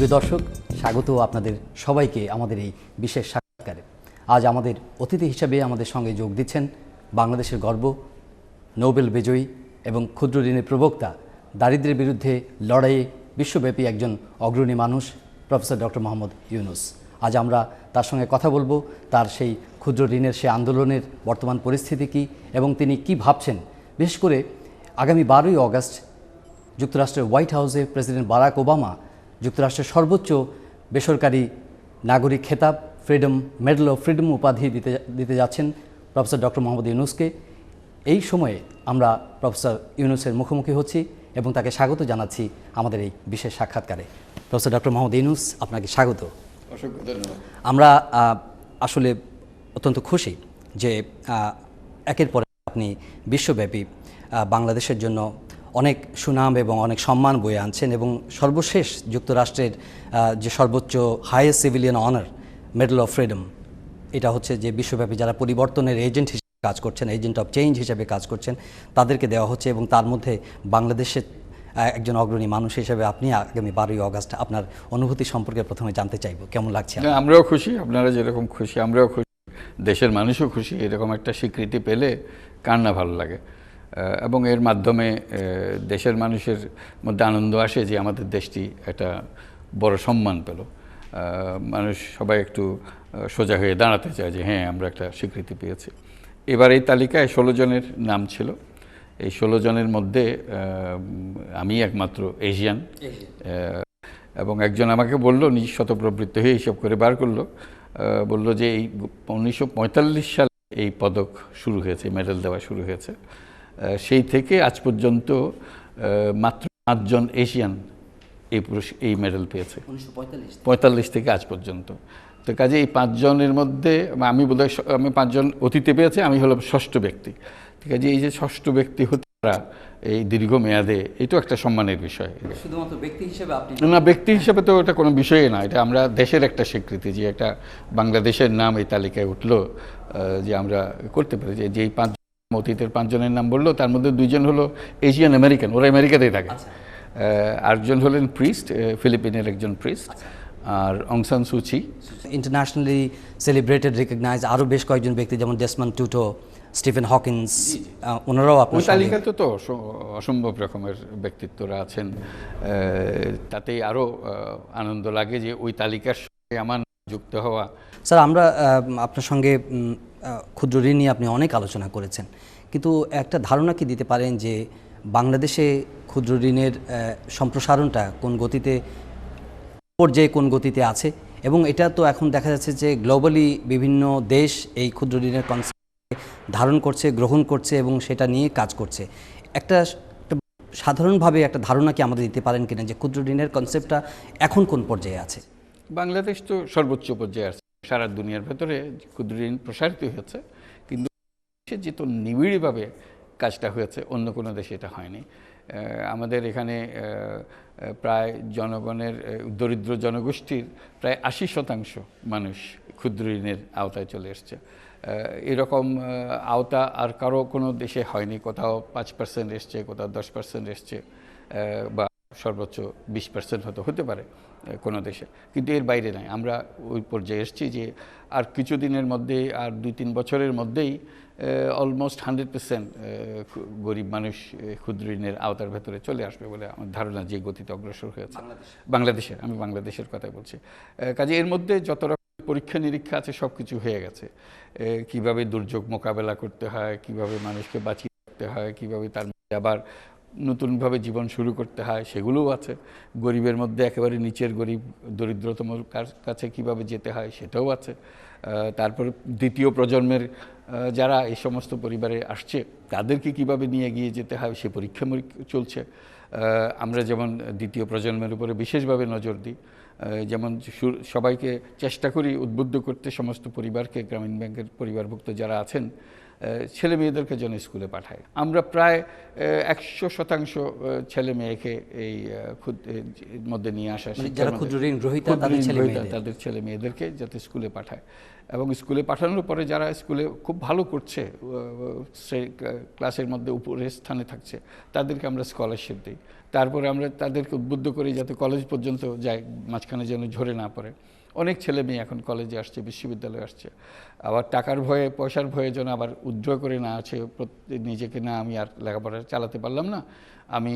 প্রিয় দর্শক, স্বাগত আপনাদের সবাইকে আমাদের এই বিশেষ সাক্ষাৎকারে। আজ আমাদের অতিথি হিসাবে আমাদের সঙ্গে যোগ দিচ্ছেন বাংলাদেশের গর্ব, নোবেল বিজয়ী এবং ক্ষুদ্র ঋণের প্রবক্তা, দারিদ্র্যের বিরুদ্ধে লড়াইয়ে বিশ্বব্যাপী একজন অগ্রণী মানুষ, প্রফেসর ডক্টর মোহাম্মদ ইউনূস। আজ আমরা তার সঙ্গে কথা বলবো তার সেই ক্ষুদ্র ঋণের সেই আন্দোলনের বর্তমান পরিস্থিতি কী এবং তিনি কি ভাবছেন। বিশেষ করে আগামী 12ই অগাস্ট যুক্তরাষ্ট্রের হোয়াইট হাউসে প্রেসিডেন্ট বারাক ওবামা যুক্তরাষ্ট্রের সর্বোচ্চ বেসরকারি নাগরিক খেতাব মেডেল অফ ফ্রিডম উপাধি দিতে যাচ্ছেন প্রফেসর ডক্টর মোহাম্মদ ইউনূসকে। এই সময়ে আমরা প্রফেসর ইউনূসের মুখোমুখি হচ্ছি এবং তাকে স্বাগত জানাচ্ছি আমাদের এই বিশেষ সাক্ষাৎকারে। প্রফেসর ডক্টর মোহাম্মদ ইউনূস, আপনাকে স্বাগত। অসংখ্য ধন্যবাদ। আমরা আসলে অত্যন্ত খুশি যে একের পর আপনি বিশ্বব্যাপী বাংলাদেশের জন্য অনেক সুনাম এবং অনেক সম্মান বয়ে আনছেন এবং সর্বশেষ যুক্তরাষ্ট্রের যে সর্বোচ্চ highest civilian honour medal of freedom, এটা হচ্ছে যে বিশ্বব্যাপী যারা পরিবর্তনের এজেন্ট হিসেবে কাজ করছেন, এজেন্ট অফ চেঞ্জ হিসেবে কাজ করছেন, তাদেরকে দেওয়া হচ্ছে। এবং তার মধ্যে বাংলাদেশের একজন অগ্রণী মানুষ হিসেবে আপনি আগামী 12ই অগাস্ট আপনার অনুভূতি সম্পর্কে প্রথমে জানতে চাইব, কেমন লাগছে? আমরাও খুশি, আপনারা যেরকম খুশি আমরাও খুশি, দেশের মানুষও খুশি। এরকম একটা স্বীকৃতি পেলে কার না ভালো লাগে, এবং এর মাধ্যমে দেশের মানুষের মধ্যে আনন্দ আসে যে আমাদের দেশটি একটা বড় সম্মান পেল। মানুষ সবাই একটু সোজা হয়ে দাঁড়াতে চায় যে হ্যাঁ, আমরা একটা স্বীকৃতি পেয়েছি। এবার এই তালিকায় 16 জনের নাম ছিল। এই 16 জনের মধ্যে আমি একমাত্র এশিয়ান, এবং একজন আমাকে বলল, নিজ শতপ্রবৃত্ত হয়ে হিসাব করে বার করলো, বলল যে এই 1945 সালে এই পদক শুরু হয়েছে, মেডেল দেওয়া শুরু হয়েছে। সেই থেকে আজ পর্যন্ত মাত্র 5 জন এশিয়ান এই মেডেল পেয়েছে, 1945 থেকে আজ পর্যন্ত। তো কাজে এই 5 জনের মধ্যে আমি 5 জন অতীতে পেয়েছে, আমি হলাম ষষ্ঠ ব্যক্তি। ঠিক আছে, এই যে ষষ্ঠ ব্যক্তি হতে পারা এই দীর্ঘ মেয়াদে, এটাও একটা সম্মানের বিষয়। শুধুমাত্র ব্যক্তি হিসেবে আপনি না, ব্যক্তি হিসেবে তো এটা কোনো বিষয়ই না, এটা আমরা দেশের একটা স্বীকৃতি যে একটা বাংলাদেশের নাম এই তালিকায় উঠলো, যে আমরা করতে পারি। যে এই 5 অতীতের 5 জনের নাম বললো, তার মধ্যে 2 জন হলো এশিয়ান আমেরিকান, ওরা আমেরিকাতেই থাকে। আরেকজন হলেন প্রিস্ট, ফিলিপিনের একজন প্রিস্ট, আর অং সান সু চি। ইন্টারন্যাশনালি সেলিব্রেটেড রিকগনাইজ আরও বেশ কয়েকজন ব্যক্তি, যেমন ডেসমন্ড টুটো, স্টিফেন হকিন্স, ওনারাও আপনার তালিকাতে তো অসম্ভব রকমের ব্যক্তিত্বরা আছেন। তাতেই আরও আনন্দ লাগে যে ওই তালিকার সঙ্গে আমার যুক্ত হওয়া। স্যার, আমরা আপনার সঙ্গে ক্ষুদ্র ঋণ নিয়ে আপনি অনেক আলোচনা করেছেন, কিন্তু একটা ধারণা কি দিতে পারেন যে বাংলাদেশে ক্ষুদ্র ঋণের সম্প্রসারণটা কোন গতিতে, পর্যায়ে কোন গতিতে আছে? এবং এটা তো এখন দেখা যাচ্ছে যে গ্লোবালি বিভিন্ন দেশ এই ক্ষুদ্র ঋণের কনসেপ্ট ধারণ করছে, গ্রহণ করছে এবং সেটা নিয়ে কাজ করছে। একটা সাধারণভাবে একটা ধারণা কি আমাদের দিতে পারেন কিনা যে ক্ষুদ্র ঋণের কনসেপ্টটা এখন কোন পর্যায়ে আছে? বাংলাদেশ তো সর্বোচ্চ পর্যায়ে আছে, সারা দুনিয়ার ভেতরে ক্ষুদ্র ঋণ প্রসারিত হয়েছে, কিন্তু যেহেতু নিবিড়ভাবে কাজটা হয়েছে অন্য কোনো দেশে এটা হয়নি। আমাদের এখানে প্রায় জনগণের, দরিদ্র জনগোষ্ঠীর প্রায় 80% মানুষ ক্ষুদ্র ঋণের আওতায় চলে এসছে। এরকম আওতা আর কারো কোনো দেশে হয়নি। কোথাও 5% এসছে, কোথাও 10% এসছে, বা সর্বোচ্চ 20% হতে পারে কোনো দেশে, কিন্তু এর বাইরে নাই। আমরা ওই পর্যায়ে এসেছি যে আর কিছুদিনের মধ্যে, আর 2-3 বছরের মধ্যেই অলমোস্ট 100% গরিব মানুষ ক্ষুদ্র ঋণের আওতার ভেতরে চলে আসবে বলে আমার ধারণা, যে গতিতে অগ্রসর হয়েছে বাংলাদেশের। আমি বাংলাদেশের কথাই বলছি। কাজে এর মধ্যে যত রকম পরীক্ষা নিরীক্ষা আছে সব কিছু হয়ে গেছে। কিভাবে দুর্যোগ মোকাবেলা করতে হয়, কিভাবে মানুষকে বাঁচিয়ে রাখতে হয়, কিভাবে তার মধ্যে আবার নতুনভাবে জীবন শুরু করতে হয়, সেগুলোও আছে। গরিবের মধ্যে একেবারে নিচের গরিব, দরিদ্রতম কাছে কিভাবে যেতে হয়, সেটাও আছে। তারপর দ্বিতীয় প্রজন্মের যারা এই সমস্ত পরিবারে আসছে, তাদেরকে কিভাবে নিয়ে গিয়ে যেতে হয়, সে পরীক্ষা চলছে। আমরা যেমন দ্বিতীয় প্রজন্মের উপরে বিশেষভাবে নজর দিই, যেমন সবাইকে চেষ্টা করি উদ্বুদ্ধ করতে, সমস্ত পরিবারকে, গ্রামীণ ব্যাংকের পরিবারভুক্ত যারা আছেন ছেলে মেয়েদেরকে যেন স্কুলে পাঠায়। আমরা প্রায় 100% ছেলে মেয়েকে এই মধ্যে নিয়ে আসা, যারা ক্ষুদ্র ঋণ গ্রহীতা তাদের ছেলে মেয়েদেরকে যাতে স্কুলে পাঠায়, এবং স্কুলে পাঠানোর পরে যারা স্কুলে খুব ভালো করছে, সেই ক্লাসের মধ্যে উপরের স্থানে থাকছে, তাদেরকে আমরা স্কলারশিপ দিই। তারপরে আমরা তাদেরকে উদ্বুদ্ধ করি যাতে কলেজ পর্যন্ত যায়, মাঝখানে যেন ঝরে না পড়ে। অনেক ছেলে মেয়ে এখন কলেজে আসছে, বিশ্ববিদ্যালয়ে আসছে। আবার টাকার ভয়ে, পয়সার ভয়ে যেন আবার উইথড্র করে না আছে নিজেকে, না আমি আর লেখাপড়া চালাতে পারলাম না, আমি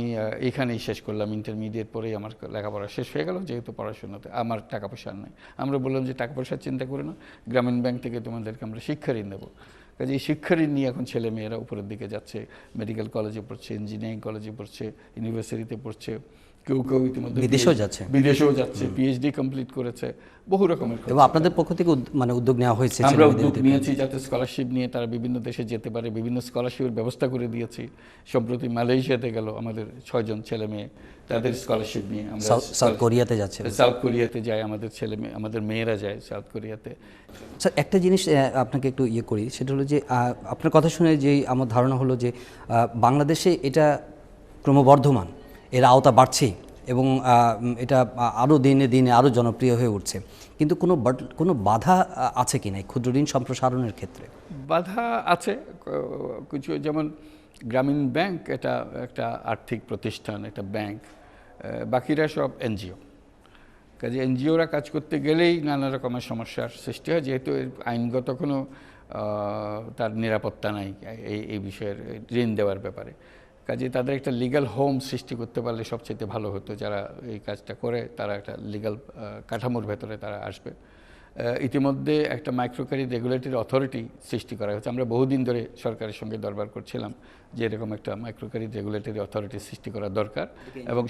এইখানেই শেষ করলাম, ইন্টারমিডিয়েট পরেই আমার লেখাপড়া শেষ হয়ে গেল, যেহেতু পড়াশোনাতে আমার টাকা পয়সা নেই। আমরা বললাম যে টাকা পয়সার চিন্তা করে না, গ্রামীণ ব্যাংক থেকে তোমাদেরকে আমরা শিক্ষা ঋণ দেবো। কাজে এই শিক্ষা ঋণ নিয়ে এখন ছেলে মেয়েরা উপরের দিকে যাচ্ছে, মেডিকেল কলেজে পড়ছে, ইঞ্জিনিয়ারিং কলেজে পড়ছে, ইউনিভার্সিটিতে পড়ছে, কেউ কেউ ইতিমধ্যে বিদেশেও যাচ্ছে, পিএইচডি কমপ্লিট করেছে, বহু রকমের। এবং আপনাদের পক্ষ থেকে মানে উদ্যোগ নেওয়া হয়েছে, আমরা উদ্যোগ নিয়েছি যাতে স্কলারশিপ নিয়ে তারা বিভিন্ন দেশে যেতে পারে, বিভিন্ন স্কলারশিপের ব্যবস্থা করে দিয়েছি। সম্প্রতি মালয়েশিয়াতে গেল আমাদের 6 জন ছেলে মেয়ে, তাদের স্কলারশিপ নিয়ে। আমরা সাউথ কোরিয়াতে যাচ্ছে, সাউথ কোরিয়াতে যায় আমাদের ছেলে মেয়ে, আমাদের মেয়েরা যায় সাউথ কোরিয়াতে। স্যার, একটা জিনিস আপনাকে একটু করি, সেটা হলো যে আপনার কথা শুনে যে আমার ধারণা হলো যে বাংলাদেশে এটা ক্রমবর্ধমান, এর আওতা বাড়ছে এবং এটা আরও দিনে দিনে আরও জনপ্রিয় হয়ে উঠছে, কিন্তু কোনো বাধা আছে কি না ক্ষুদ্র ঋণ সম্প্রসারণের ক্ষেত্রে? বাধা আছে কিছু, যেমন গ্রামীণ ব্যাংক এটা একটা আর্থিক প্রতিষ্ঠান, একটা ব্যাংক, বাকিরা সব এনজিও। কাজে এনজিওরা কাজ করতে গেলেই নানা রকমের সমস্যার সৃষ্টি হয়, যেহেতু আইনগত কোনো তার নিরাপত্তা নাই এই বিষয়ের ঋণ দেওয়ার ব্যাপারে। কাজে তাদের একটা লিগ্যাল হোম সৃষ্টি করতে পারলে সবচেয়ে ভালো হতো। যারা এই কাজটা করে তারা একটা লিগ্যাল কাঠামোর ভেতরে তারা আসবে। ইতিমধ্যে একটা মাইক্রো ক্রেডিট রেগুলেটরি অথরিটি সৃষ্টি করা হয়েছে। আমরা বহুদিন ধরে সরকারের সঙ্গে দরবার করছিলাম যে এরকম একটা মাইক্রো ক্রেডিট রেগুলেটরি অথরিটি সৃষ্টি করা দরকার, এবং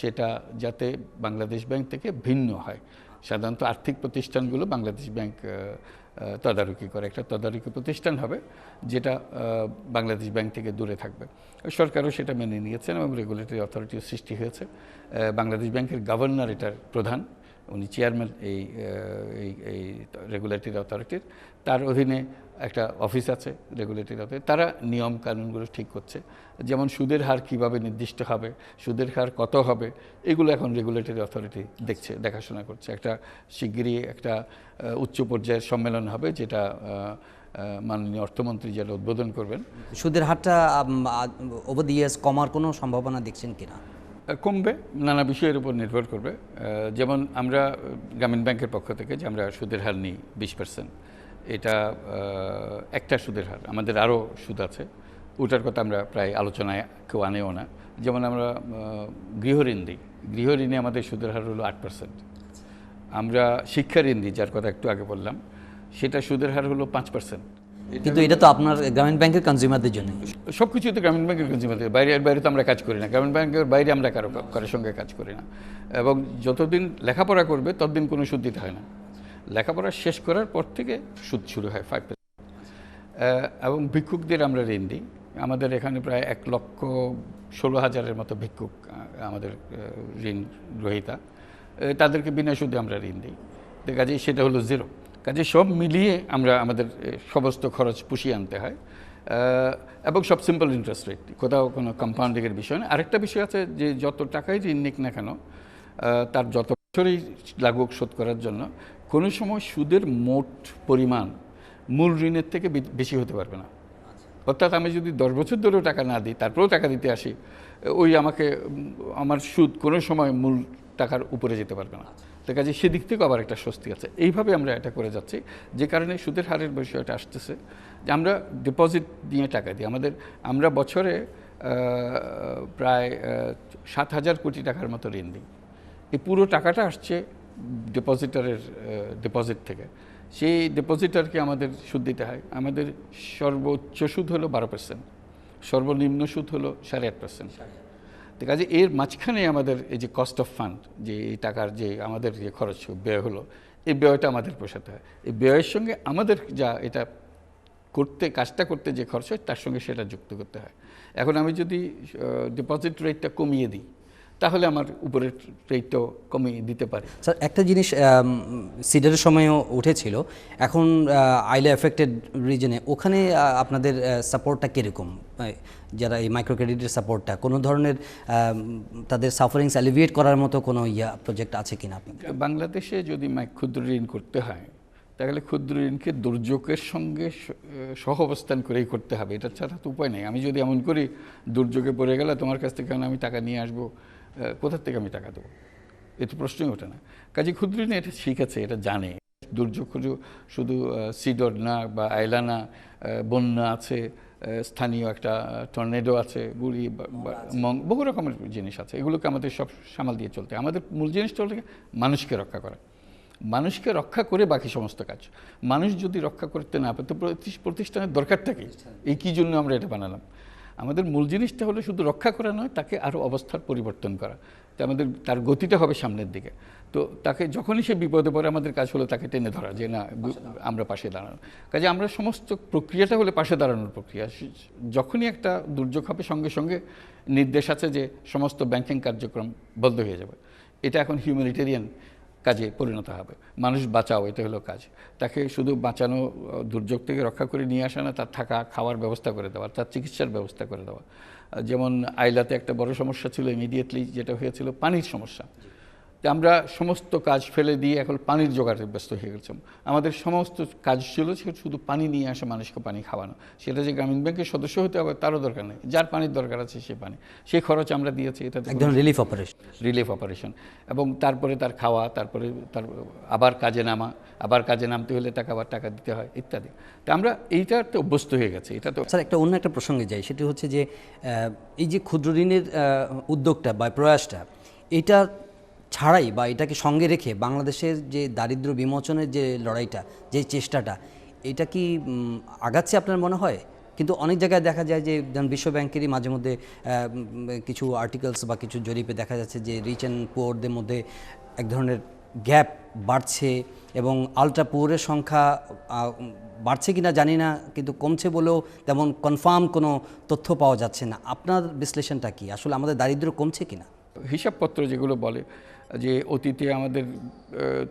সেটা যাতে বাংলাদেশ ব্যাংক থেকে ভিন্ন হয়। সাধারণত আর্থিক প্রতিষ্ঠানগুলো বাংলাদেশ ব্যাংক তদারকি করে, একটা তদারকি প্রতিষ্ঠান হবে যেটা বাংলাদেশ ব্যাংক থেকে দূরে থাকবে। সরকারও সেটা মেনে নিয়েছেন এবং রেগুলেটরি অথরিটিও সৃষ্টি হয়েছে। বাংলাদেশ ব্যাংকের গভর্নর এটার প্রধান, উনি চেয়ারম্যান এই রেগুলেটরি অথরিটির। তার অধীনে একটা অফিস আছে রেগুলেটরি অথরিটি, তারা নিয়ম কানুনগুলো ঠিক করছে। যেমন সুদের হার কিভাবে নির্দিষ্ট হবে, সুদের হার কত হবে, এগুলো এখন রেগুলেটরি অথরিটি দেখাশোনা করছে। একটা শিগগিরই একটা উচ্চ পর্যায়ের সম্মেলন হবে, যেটা মাননীয় অর্থমন্ত্রী যেটা উদ্বোধন করবেন। সুদের হারটা ওভার দি ইয়ার্স কমার কোনো সম্ভাবনা দেখছেন কিনা? কমবে, নানা বিষয়ের উপর নির্ভর করবে। যেমন আমরা গ্রামীণ ব্যাংকের পক্ষ থেকে যে আমরা সুদের হার নিই 20%, এটা একটা সুদের হার, আমাদের আরও সুদ আছে, ওটার কথা আমরা প্রায় আলোচনায় কেউ আনেও না। যেমন আমরা গৃহঋণ দিই, গৃহঋণে আমাদের সুদের হার হলো 8%। আমরা শিক্ষা ঋণ দিই, যার কথা একটু আগে বললাম, সেটা সুদের হার হলো 5%। কিন্তু এটা তো আপনার গ্রামীণ ব্যাংকের কনজিউমারদের জন্য। সব কিছুই তো গ্রামীণ ব্যাংকের কনজিউমারদের, বাইরে তো আমরা কাজ করি না, গ্রামীণ ব্যাংকের বাইরে আমরা কারোর সঙ্গে কাজ করি না। এবং যতদিন লেখাপড়া করবে ততদিন কোনো সুদ দিতে হয় না। লেখাপড়া শেষ করার পর থেকে সুদ শুরু হয় 5%। এবং ভিক্ষুকদের আমরা ঋণ দিই। আমাদের এখানে প্রায় 1,16,000-এর মতো ভিক্ষুক আমাদের ঋণ গ্রহীতা, তাদেরকে বিনা সুদে আমরা ঋণ দিই। কাজেই সেটা হলো 0। কাজে সব মিলিয়ে আমরা আমাদের সমস্ত খরচ পুষিয়ে আনতে হয়, এবং সব সিম্পল ইন্টারেস্ট রেট, কোথাও কোনো কম্পাউন্ডিংয়ের বিষয় না। আরেকটা বিষয় আছে যে যত টাকাই ঋণ নিক না কেন, তার যত বছরই লাগুক শোধ করার জন্য, কোনো সময় সুদের মোট পরিমাণ মূল ঋণের থেকে বেশি হতে পারবে না। অর্থাৎ আমি যদি 10 বছর ধরেও টাকা না দিই, তারপরেও টাকা দিতে আসি, আমার সুদ কোনো সময় মূল টাকার উপরে যেতে পারবে না। তো কাজে সেদিক থেকে আবার একটা স্বস্তি আছে। এইভাবে আমরা এটা করে যাচ্ছি, যে কারণে সুদের হারের বিষয়টা আসতেছে যে আমরা ডিপোজিট দিয়ে টাকা দিই। আমরা বছরে প্রায় 7,000 কোটি টাকার মতো ঋণ দিই। এই পুরো টাকাটা আসছে ডিপোজিটারের ডিপোজিট থেকে। সেই ডিপোজিটারকে আমাদের সুদ দিতে হয়। আমাদের সর্বোচ্চ সুদ হলো 12%, সর্বনিম্ন সুদ হলো 8.5%। তো কাজে এর মাঝখানে আমাদের এই যে কস্ট অফ ফান্ড, যে এই টাকার যে আমাদের যে খরচ ব্যয় হলো, এই ব্যয়টা আমাদের পোষাতে হয়। এই ব্যয়ের সঙ্গে আমাদের যা এটা কাজটা করতে যে খরচ হয়, তার সঙ্গে সেটা যুক্ত করতে হয়। এখন আমি যদি ডিপোজিট রেটটা কমিয়ে দিই, তাহলে আমার উপরের রেট তো কমিয়ে দিতে পারে। স্যার একটা জিনিস সিডারের সময়ও উঠেছিল, এখন আইলা এফেক্টেড রিজনে ওখানে আপনাদের সাপোর্টটা কীরকম? যারা এই মাইক্রো ক্রেডিটের সাপোর্টটা কোনো ধরনের তাদের সাফারিংস অ্যালিভিয়েট করার মতো কোনো প্রজেক্ট আছে কিনা আপনাদের? বাংলাদেশে যদি ক্ষুদ্র ঋণ করতে হয় তাহলে ক্ষুদ্র ঋণকে দুর্যোগের সঙ্গে সহ অবস্থান করেই করতে হবে, এটা ছাড়া তো উপায় নেই। আমি যদি এমন করি দুর্যোগে পড়ে গেলে তোমার কাছ থেকে আমি টাকা নিয়ে আসবো, কোথার থেকে আমি টাকা দেবো, এ তো প্রশ্নই ওঠে না। কাজে ক্ষুদ্র ঋণ এটা শিখেছে, এটা জানে দুর্যোগ শুধু সিডর না বা আইলা না, বন্যা আছে, স্থানীয় একটা টর্নেডো আছে, গুড়ি, বহু রকমের জিনিস আছে, এগুলোকে আমাদের সব সামাল দিয়ে চলতে। আমাদের মূল জিনিসটা হলো মানুষকে রক্ষা করা, মানুষকে রক্ষা করে বাকি সমস্ত কাজ। মানুষ যদি রক্ষা করতে না পারে তো প্রতিষ্ঠানের দরকারটা কি? এই কী জন্য আমরা এটা বানালাম? আমাদের মূল জিনিসটা হলো শুধু রক্ষা করা নয়, তাকে আরও অবস্থার পরিবর্তন করা। তো তার গতিটা হবে সামনের দিকে। তো তাকে যখনই সে বিপদে পড়ে আমাদের কাজ হলো তাকে টেনে ধরা, যে না আমরা পাশে দাঁড়ানো। কাজে আমরা সমস্ত প্রক্রিয়াটা হলে পাশে দাঁড়ানোর প্রক্রিয়া। যখনই একটা দুর্যোগ হবে সঙ্গে সঙ্গে নির্দেশ আছে যে সমস্ত ব্যাংকিং কার্যক্রম বন্ধ হয়ে যাবে। এটা এখন হিউম্যানিটেরিয়ান কাজে পরিণত হবে। মানুষ বাঁচাও, এটা হলো কাজ। তাকে শুধু বাঁচানো, দুর্যোগ থেকে রক্ষা করে নিয়ে আসা না, তার থাকা খাওয়ার ব্যবস্থা করে দেওয়া, তার চিকিৎসার ব্যবস্থা করে দেওয়া। যেমন আইলাতে একটা বড় সমস্যা ছিল ইমিডিয়েটলি, যেটা হয়েছিল পানির সমস্যা। যে আমরা সমস্ত কাজ ফেলে দিয়ে এখন পানির জোগাড়ে ব্যস্ত হয়ে গেছিলাম। আমাদের সমস্ত কাজ ছিল শুধু পানি নিয়ে আসা, মানুষকে পানি খাওয়ানো। সেটা যে গ্রামীণ ব্যাংকের সদস্য হতে হবে তারও দরকার নেই, যার পানির দরকার আছে সে পানি, সেই খরচ আমরা দিয়েছি। এটা একদম রিলিফ অপারেশন। এবং তারপরে তার খাওয়া, তারপরে তার আবার কাজে নামা, আবার কাজে নামতে হলে তাকে আবার টাকা দিতে হয় ইত্যাদি। তো আমরা এইটাতে অভ্যস্ত হয়ে গেছে। এটা তো স্যার অন্য একটা প্রসঙ্গে যাই, সেটি হচ্ছে যে এই যে ক্ষুদ্র ঋণের উদ্যোগটা বা প্রয়াসটা, এটা ছাড়াই বা এটাকে সঙ্গে রেখে বাংলাদেশের যে দারিদ্র্য বিমোচনের যে লড়াইটা, যে চেষ্টাটা, এটা কি আগাচ্ছে আপনার মনে হয়? কিন্তু অনেক জায়গায় দেখা যায় যে যেমন বিশ্ব ব্যাংকেরই মাঝে মধ্যে কিছু আর্টিকেলস বা কিছু জরিপে দেখা যাচ্ছে যে রিচ অ্যান্ড পুয়ারদের মধ্যে এক ধরনের গ্যাপ বাড়ছে এবং আলট্রা পুয়ারের সংখ্যা বাড়ছে কিনা জানি না, কিন্তু কমছে বলেও তেমন কনফার্ম কোনো তথ্য পাওয়া যাচ্ছে না। আপনার বিশ্লেষণটা কি, আসলে আমাদের দারিদ্র্য কমছে কিনা? হিসাবপত্র যেগুলো বলে যে অতীতে আমাদের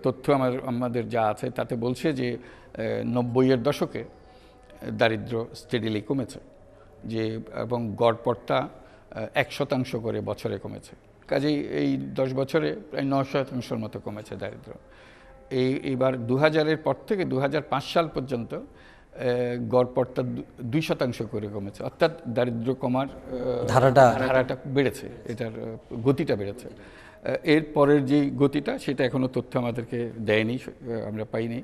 তথ্য আমাদের যা আছে তাতে বলছে যে 90-এর দশকে দারিদ্র্য স্টেডিলি কমেছে, যে এবং গড়পড়তা 1% করে বছরে কমেছে। কাজেই এই 10 বছরে প্রায় 9% মতো কমেছে দারিদ্র্য। এইবার 2000-এর পর থেকে 2005 সাল পর্যন্ত গড়পড়তা 2% করে কমেছে। অর্থাৎ দারিদ্র্য কমার ধারাটা বেড়েছে, এটার গতিটা বেড়েছে। এর পরের যে গতিটা সেটা এখনও তথ্য আমাদেরকে দেয়নি, আমরা পাইনি।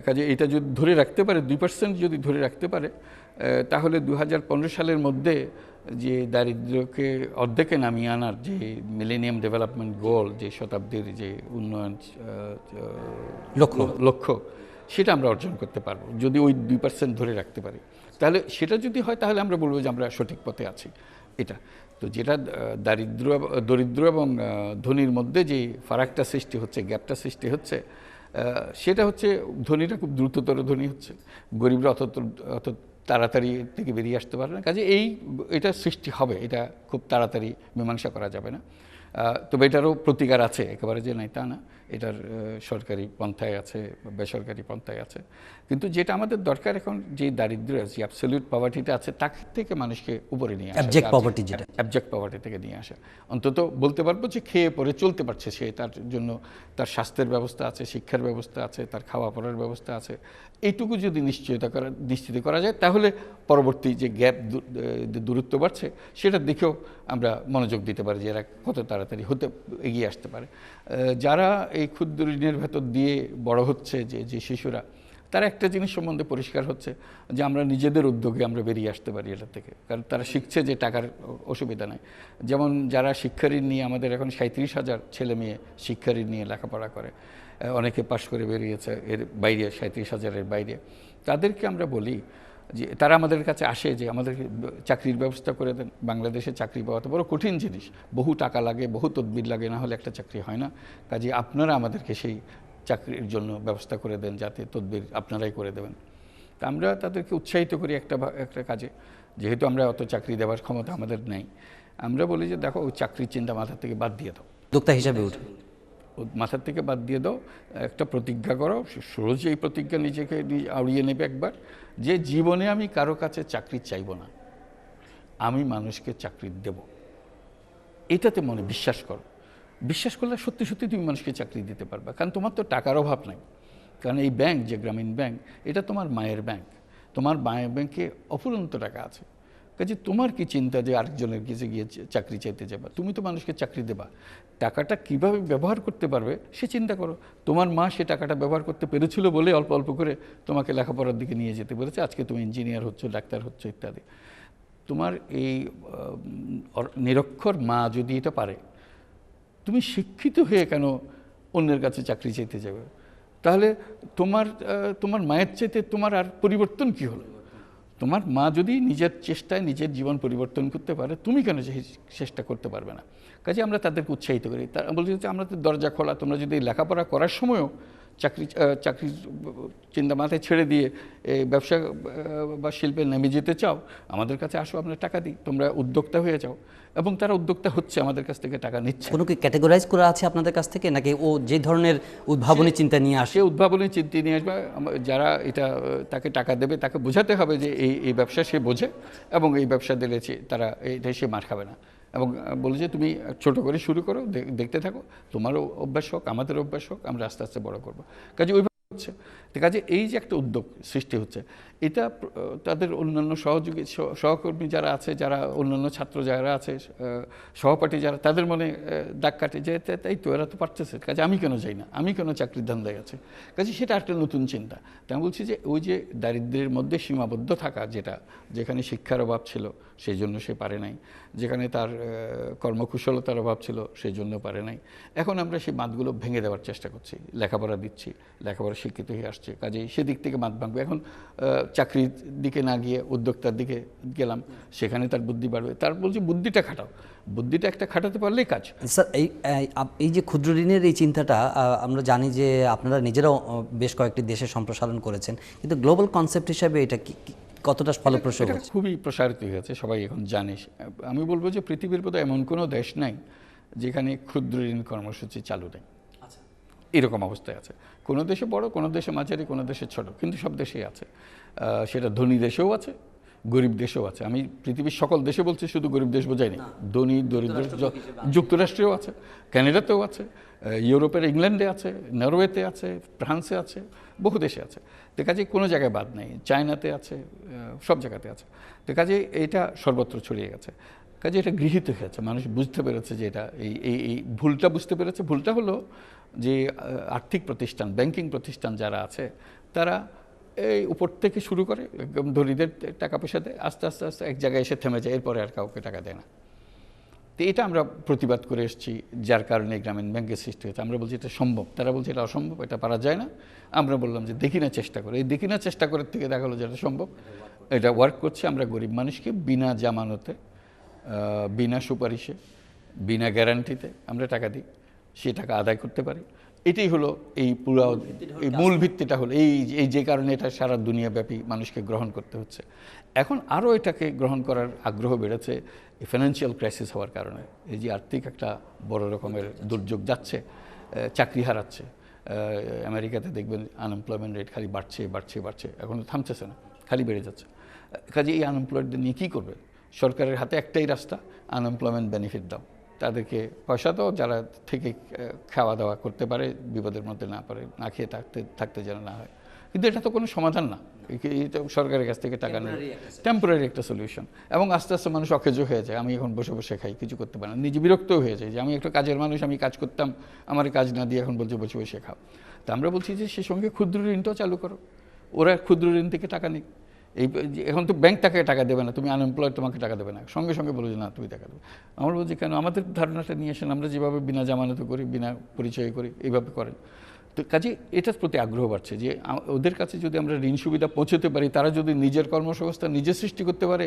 কাজে এটা যদি ধরে রাখতে পারে, 2% যদি ধরে রাখতে পারে, তাহলে 2015 সালের মধ্যে যে দারিদ্র্যকে অর্ধেকে নামিয়ে আনার যে মিলেনিয়াম ডেভেলপমেন্ট গোল, যে শতাব্দীর যে উন্নয়ন লক্ষ্য, সেটা আমরা অর্জন করতে পারবো যদি ওই 2% ধরে রাখতে পারি। তাহলে সেটা যদি হয় তাহলে আমরা বলবো যে আমরা সঠিক পথে আছি। এটা তো যেটা দরিদ্র এবং ধনীর মধ্যে যে ফারাকটা সৃষ্টি হচ্ছে, গ্যাপটা সৃষ্টি হচ্ছে, সেটা হচ্ছে ধনীরা খুব দ্রুততর ধনী হচ্ছে, গরিবরা অত তাড়াতাড়ি থেকে বেরিয়ে আসতে পারে না। কাজে এটা সৃষ্টি হবে, এটা খুব তাড়াতাড়ি মীমাংসা করা যাবে না। তবে এটারও প্রতিকার আছে, একেবারে যে নাই তা না। এটার সরকারি পন্থায় আছে, বেসরকারি পন্থায় আছে। কিন্তু যেটা আমাদের দরকার এখন, যে দারিদ্র্য আছে, অ্যাবসলিউট পভার্টিটা আছে, তার থেকে মানুষকে উপরে নিয়ে আসা, অ্যাবজেক্ট পভার্টি থেকে নিয়ে আসা। অন্তত বলতে পারবো যে খেয়ে পরে চলতে পারছে সে, তার জন্য তার স্বাস্থ্যের ব্যবস্থা আছে, শিক্ষার ব্যবস্থা আছে, তার খাওয়া পড়ার ব্যবস্থা আছে। এইটুকু যদি নিশ্চিত করা যায় তাহলে পরবর্তী যে গ্যাপ, দূরত্ব বাড়ছে, সেটার দিকেও আমরা মনোযোগ দিতে পারি যে এরা কত তাড়াতাড়ি এগিয়ে আসতে পারে। যারা এই ক্ষুদ্র ঋণের ভেতর দিয়ে বড় হচ্ছে, যে শিশুরা, তারা একটা জিনিস সম্বন্ধে পরিষ্কার হচ্ছে যে আমরা নিজেদের উদ্যোগে আমরা বেরিয়ে আসতে পারি এটা থেকে। কারণ তারা শিখছে যে টাকার অসুবিধা নাই। যেমন যারা শিক্ষা ঋণ নিয়ে, আমাদের এখন 37,000 ছেলে মেয়ে শিক্ষা ঋণ নিয়ে লেখাপড়া করে, অনেকে পাশ করে বেরিয়েছে, এর বাইরে 37,000-এর বাইরে। তাদেরকে আমরা বলি যে তারা আমাদের কাছে আসে যে আমাদের চাকরির ব্যবস্থা করে দেন। বাংলাদেশে চাকরি পাওয়া তো বড় কঠিন জিনিস, বহু টাকা লাগে, বহু তদবির লাগে, না হলে একটা চাকরি হয় না। কাজে আপনারা আমাদেরকে সেই চাকরির জন্য ব্যবস্থা করে দেন, যাতে তদবির আপনারাই করে দেবেন। তা আমরা তাদেরকে উৎসাহিত করি একটা কাজে, যেহেতু আমরা অত চাকরি দেওয়ার ক্ষমতা আমাদের নেই, আমরা বলি যে দেখো ওই চাকরির চিন্তা মাথা থেকে বাদ দিয়ে দাও, উদ্যোক্তা হিসাবে উঠে মাথার থেকে বাদ দিয়ে দাও, একটা প্রতিজ্ঞা করো, সহজ এই প্রতিজ্ঞা নিজেকে আউড়িয়ে নেবে একবার, যে জীবনে আমি কারো কাছে চাকরি চাইব না, আমি মানুষকে চাকরি দেব। এটাতে মনে বিশ্বাস করো, বিশ্বাস করলে সত্যি সত্যি তুমি মানুষকে চাকরি দিতে পারবে। কারণ তোমার তো টাকার অভাব নাই, কারণ এই ব্যাংক যে গ্রামীণ ব্যাংক, এটা তোমার মায়ের ব্যাংক, তোমার মায়ের ব্যাংকে অফুরন্ত টাকা আছে। কাজে তোমার কি চিন্তা যে আরেকজনের কাছে গিয়ে চাকরি চাইতে যাবা? তুমি তো মানুষকে চাকরি দেবা, টাকাটা কিভাবে ব্যবহার করতে পারবে সে চিন্তা করো। তোমার মা সে টাকাটা ব্যবহার করতে পেরেছিল বলে অল্প অল্প করে তোমাকে লেখাপড়ার দিকে নিয়ে যেতে পেরেছে, আজকে তুমি ইঞ্জিনিয়ার হচ্ছ, ডাক্তার হচ্ছ ইত্যাদি। তোমার এই নিরক্ষর মা যদি এটা পারে, তুমি শিক্ষিত হয়ে কেন অন্যের কাছে চাকরি চাইতে যাবে? তাহলে তোমার মায়ের চাইতে তোমার আর পরিবর্তন কি হলো? তোমার মা যদি নিজের চেষ্টায় নিজের জীবন পরিবর্তন করতে পারে, তুমি কেন চেষ্টা করতে পারবে না? কাজে আমরা তাদেরকে উৎসাহিত করি, তারা বলছি যে আমরা তো দরজা খোলা, তোমরা যদি লেখাপড়া করার সময়ও চাকরির চিন্তা মাথায় ছেড়ে দিয়ে ব্যবসা বা শিল্পে নেমে যেতে চাও, আমাদের কাছে আসো, আমরা টাকা দিই, তোমরা উদ্যোক্তা হয়ে যাও। এবং তারা উদ্যোক্তা হচ্ছে, আমাদের কাছ থেকে টাকা নিচ্ছে। কোনো কি ক্যাটেগরাইজ করা আছে আপনাদের কাছ থেকে, নাকি ও যে ধরনের উদ্ভাবনী চিন্তা নিয়ে আসে? সে উদ্ভাবনী চিন্তা নিয়ে আসবে, যারা এটা তাকে টাকা দেবে তাকে বোঝাতে হবে যে এই ব্যবসা সে বোঝে, এবং এই ব্যবসা দিলে তারা এটা সে মার খাবে না। এবং বলে যে তুমি ছোট করে শুরু করো, দেখতে থাকো, তোমারও অভ্যাস হোক, আমাদের অভ্যাস হোক, আমরা আস্তে আস্তে বড় করবো। কাজে ওইভাবে হচ্ছে। কাজে এই যে একটা উদ্যোগ সৃষ্টি হচ্ছে, এটা তাদের অন্যান্য সহযোগী সহকর্মী যারা আছে, যারা অন্যান্য ছাত্র যারা আছে, সহপাঠী যারা, তাদের মনে দাগ কাটে যে তাই তো, এরা তো পারতেছে, কাজে আমি কেন যাই না, আমি কেন চাকরির ধান্দায় আছে। কাজে সেটা একটা নতুন চিন্তা। তাই আমি বলছি যে ওই যে দারিদ্র্যের মধ্যে সীমাবদ্ধ থাকা, যেখানে শিক্ষার অভাব ছিল সেই জন্য সে পারে নাই, যেখানে তার কর্মকুশলতার অভাব ছিল সেই জন্য পারে নাই, এখন আমরা সেই বাঁধগুলো ভেঙে দেওয়ার চেষ্টা করছি, লেখাপড়া দিচ্ছি, লেখাপড়া শিক্ষিত হয়ে আসছে, কাজেই সেদিক থেকে বাঁধ ভাঙবে। এখন চাকরির দিকে না গিয়ে উদ্যোক্তার দিকে গেলাম, সেখানে তার বুদ্ধি বাড়বে। তার বলছি বুদ্ধিটা খাটাও, বুদ্ধিটা একটা খাটাতে পারলেই কাজ। স্যার, এই যে ক্ষুদ্র ঋণের এই চিন্তাটা, আমরা জানি যে আপনারা নিজেরাও বেশ কয়েকটি দেশে সম্প্রসারণ করেছেন, কিন্তু গ্লোবাল কনসেপ্ট হিসাবে এটা কতটা ফলপ্রসূ হচ্ছে? খুবই প্রসারিত হয়েছে, সবাই এখন জানে। আমি বলবো যে পৃথিবীর বোধহয় এমন কোনো দেশ নাই যেখানে ক্ষুদ্র ঋণ কর্মসূচি চালু নেই, এরকম অবস্থায় আছে। কোনো দেশে বড়, কোনো দেশে মাঝারি, কোনো দেশে ছোট, কিন্তু সব দেশেই আছে। সেটা ধনী দেশেও আছে, গরিব দেশেও আছে। আমি পৃথিবীর সকল দেশে বলছি, শুধু গরিব দেশ বোঝাইনি, ধনী দরিদ্র যুক্তরাষ্ট্রেও আছে, কানাডাতেও আছে, ইউরোপের ইংল্যান্ডে আছে, নরওয়েতে আছে, ফ্রান্সে আছে, বহু দেশে আছে। তো কাজে কোনো জায়গায় বাদ নেই, চায়নাতে আছে, সব জায়গাতে আছে। তো কাজে এটা সর্বত্র ছড়িয়ে গেছে। কাজে এটা গৃহীত হয়েছে, মানুষ বুঝতে পেরেছে যে এটা এই ভুলটা বুঝতে পেরেছে। ভুলটা হলো যে আর্থিক প্রতিষ্ঠান, ব্যাংকিং প্রতিষ্ঠান যারা আছে, তারা এই উপর থেকে শুরু করে একদম ধনীদের টাকা পয়সা দেয়, আস্তে আস্তে আস্তে এক জায়গায় এসে থেমে যায়, এরপরে আর কাউকে টাকা দেয় না। তো এটা আমরা প্রতিবাদ করে এসেছি, যার কারণে গ্রামীণ ব্যাংকের সৃষ্টি হয়েছে। আমরা বলছি এটা সম্ভব, তারা বলছে এটা অসম্ভব, এটা পারা যায় না। আমরা বললাম যে দেখি না, চেষ্টা করে। এই দেখি না চেষ্টা করার থেকে দেখা হলো যে এটা সম্ভব, এটা ওয়ার্ক করছে। আমরা গরিব মানুষকে বিনা জামানতে, বিনা সুপারিশে, বিনা গ্যারান্টিতে আমরা টাকা দিই, সে টাকা আদায় করতে পারি। এটাই হলো এই পুরো, এই মূল ভিত্তিটা হলো এই যে কারণে এটা সারা দুনিয়াব্যাপী মানুষকে গ্রহণ করতে হচ্ছে। এখন আরও এটাকে গ্রহণ করার আগ্রহ বেড়েছে এই ফাইন্যান্সিয়াল ক্রাইসিস হওয়ার কারণে। এই যে আর্থিক একটা বড় রকমের দুর্যোগ যাচ্ছে, চাকরি হারাচ্ছে। আমেরিকাতে দেখবেন আনএমপ্লয়মেন্ট রেট খালি বাড়ছে বাড়ছে বাড়ছে, এখনও থামতেছে না, খালি বেড়ে যাচ্ছে। কাজে এই আনএমপ্লয়েডদের নিয়ে কী করবে? সরকারের হাতে একটাই রাস্তা, আনএমপ্লয়মেন্ট বেনিফিট দাও, তাদেরকে পয়সা দাও, যারা থেকে খাওয়া দাওয়া করতে পারে, বিপদের মধ্যে না পারে, না খেয়ে থাকতে যেন না হয়। কিন্তু এটা তো কোনো সমাধান না, এটা সরকারের কাছ থেকে টাকা নেই, টেম্পোরারি একটা সলিউশন। এবং আস্তে আস্তে মানুষ অকেজ হয়ে যায়, আমি এখন বসে বসে খাই, কিছু করতে পারি না, নিজে বিরক্তও হয়ে যায় যে আমি একটা কাজের মানুষ, আমি কাজ করতাম, আমার কাজ না দিয়ে এখন বলছে বসে বসে খাও। তা আমরা বলছি যে সে সঙ্গে ক্ষুদ্র ঋণটাও চালু করো, ওরা ক্ষুদ্র ঋণ থেকে টাকা নিক। এখন তো ব্যাংক তাকে টাকা দেবে না, তুমি আনএমপ্লয়েড, তোমাকে টাকা দেবে না, সঙ্গে সঙ্গে বলো যে না তুমি টাকা দেবে। আমরা বলছি কেন? আমাদের ধারণাটা নিয়ে আসেন, আমরা যেভাবে বিনা জামানতে করি, বিনা পরিচয় করি, এইভাবে করেন। তো কাজে এটার প্রতি আগ্রহ বাড়ছে যে ওদের কাছে যদি আমরা ঋণ সুবিধা পৌঁছতে পারি, তারা যদি নিজের কর্মসংস্থান নিজে সৃষ্টি করতে পারে,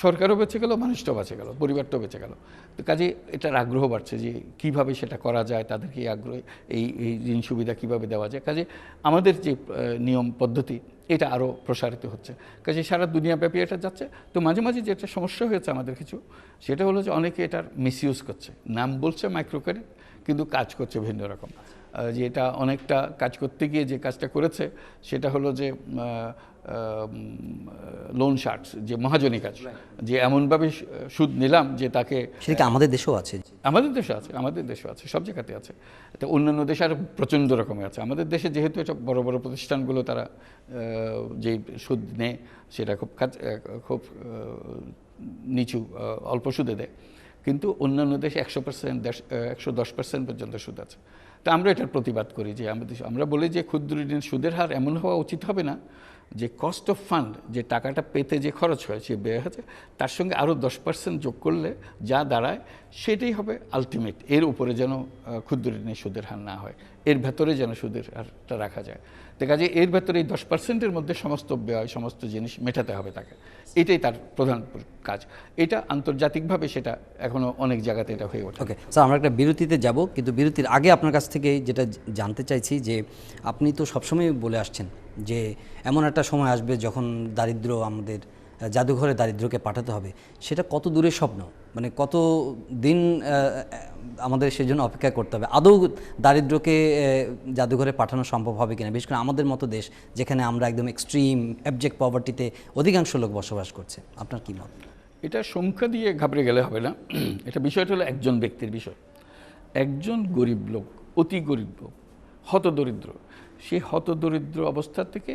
সরকারও বেঁচে গেল, মানুষটাও বেঁচে গেল, পরিবারটাও বেঁচে গেল। তো কাজে এটার আগ্রহ বাড়ছে যে কিভাবে সেটা করা যায়, তাদেরকে এই আগ্রহ এই ঋণ সুবিধা কিভাবে দেওয়া যায়। কাজে আমাদের যে নিয়ম পদ্ধতি এটা আরও প্রসারিত হচ্ছে, কাজে সারা দুনিয়াব্যাপী এটা যাচ্ছে। তো মাঝে মাঝে যেটা সমস্যা হয়েছে আমাদের কিছু, সেটা হলো যে অনেকে এটার মিসইউজ করছে, নাম বলছে মাইক্রো ক্রেডিট কিন্তু কাজ করছে ভিন্ন রকম। যে এটা অনেকটা কাজ করতে গিয়ে যে কাজটা করেছে সেটা হলো যে লোন শার্টস, যে মহাজনী কাজ, যে এমনভাবে সুদ নিলাম যে তাকে, সেটা কি আমাদের দেশেও আছে? আমাদের দেশে আছে, আমাদের দেশেও আছে, সব জায়গাতে আছে। তো অন্যান্য দেশে আর প্রচণ্ড রকমের আছে। আমাদের দেশে যেহেতু এটা বড় বড় প্রতিষ্ঠানগুলো তারা যে সুদ নেয় সেটা খুব নিচু অল্প সুদে দেয়, কিন্তু অন্যান্য দেশে 100%, 110% পর্যন্ত সুদ আছে। তো আমরা এটার প্রতিবাদ করি যে আমরা বলি যে ক্ষুদ্র ঋণের সুদের হার এমন হওয়া উচিত হবে না যে কস্ট অফ ফান্ড, যে টাকাটা পেতে যে খরচ হয়, সে ব্যয় হচ্ছে, তার সঙ্গে আরও 10% যোগ করলে যা দাঁড়ায় সেটাই হবে আলটিমেট। এর উপরে যেন ক্ষুদ্র ঋণের সুদের হার না হয়, এর ভেতরে যেন সুদের হারটা রাখা যায়। তো কাজে এর ভেতরে এই 10%-এর মধ্যে সমস্ত ব্যয়, সমস্ত জিনিস মেটাতে হবে তাকে, এটাই তার প্রধান কাজ। এটা আন্তর্জাতিকভাবে সেটা এখনও অনেক জায়গাতে এটা হয়ে ওঠে। ওকে স্যার, আমরা একটা বিরতিতে যাব, কিন্তু বিরতির আগে আপনার কাছ থেকে যেটা জানতে চাইছি যে আপনি তো সবসময় বলে আসছেন যে এমন একটা সময় আসবে যখন দারিদ্র্য, আমাদের জাদুঘরে দারিদ্র্যকে পাঠাতে হবে। সেটা কত দূরের স্বপ্ন, মানে কত দিন আমাদের সেজন্য অপেক্ষা করতে হবে? আদৌ দারিদ্র্যকে জাদুঘরে পাঠানো সম্ভব হবে কিনা, বিশেষ করে আমাদের মতো দেশ যেখানে আমরা একদম এক্সট্রিম অ্যাবজেক্ট পভার্টিতে অধিকাংশ লোক বসবাস করছে? আপনার কি মত? এটা সংখ্যা দিয়ে ঘাবড়ে গেলে হবে না। এটা বিষয়টা হলো একজন ব্যক্তির বিষয়। একজন গরিব লোক, অতি গরিব লোক, হতদরিদ্র, সেই হতদরিদ্র অবস্থা থেকে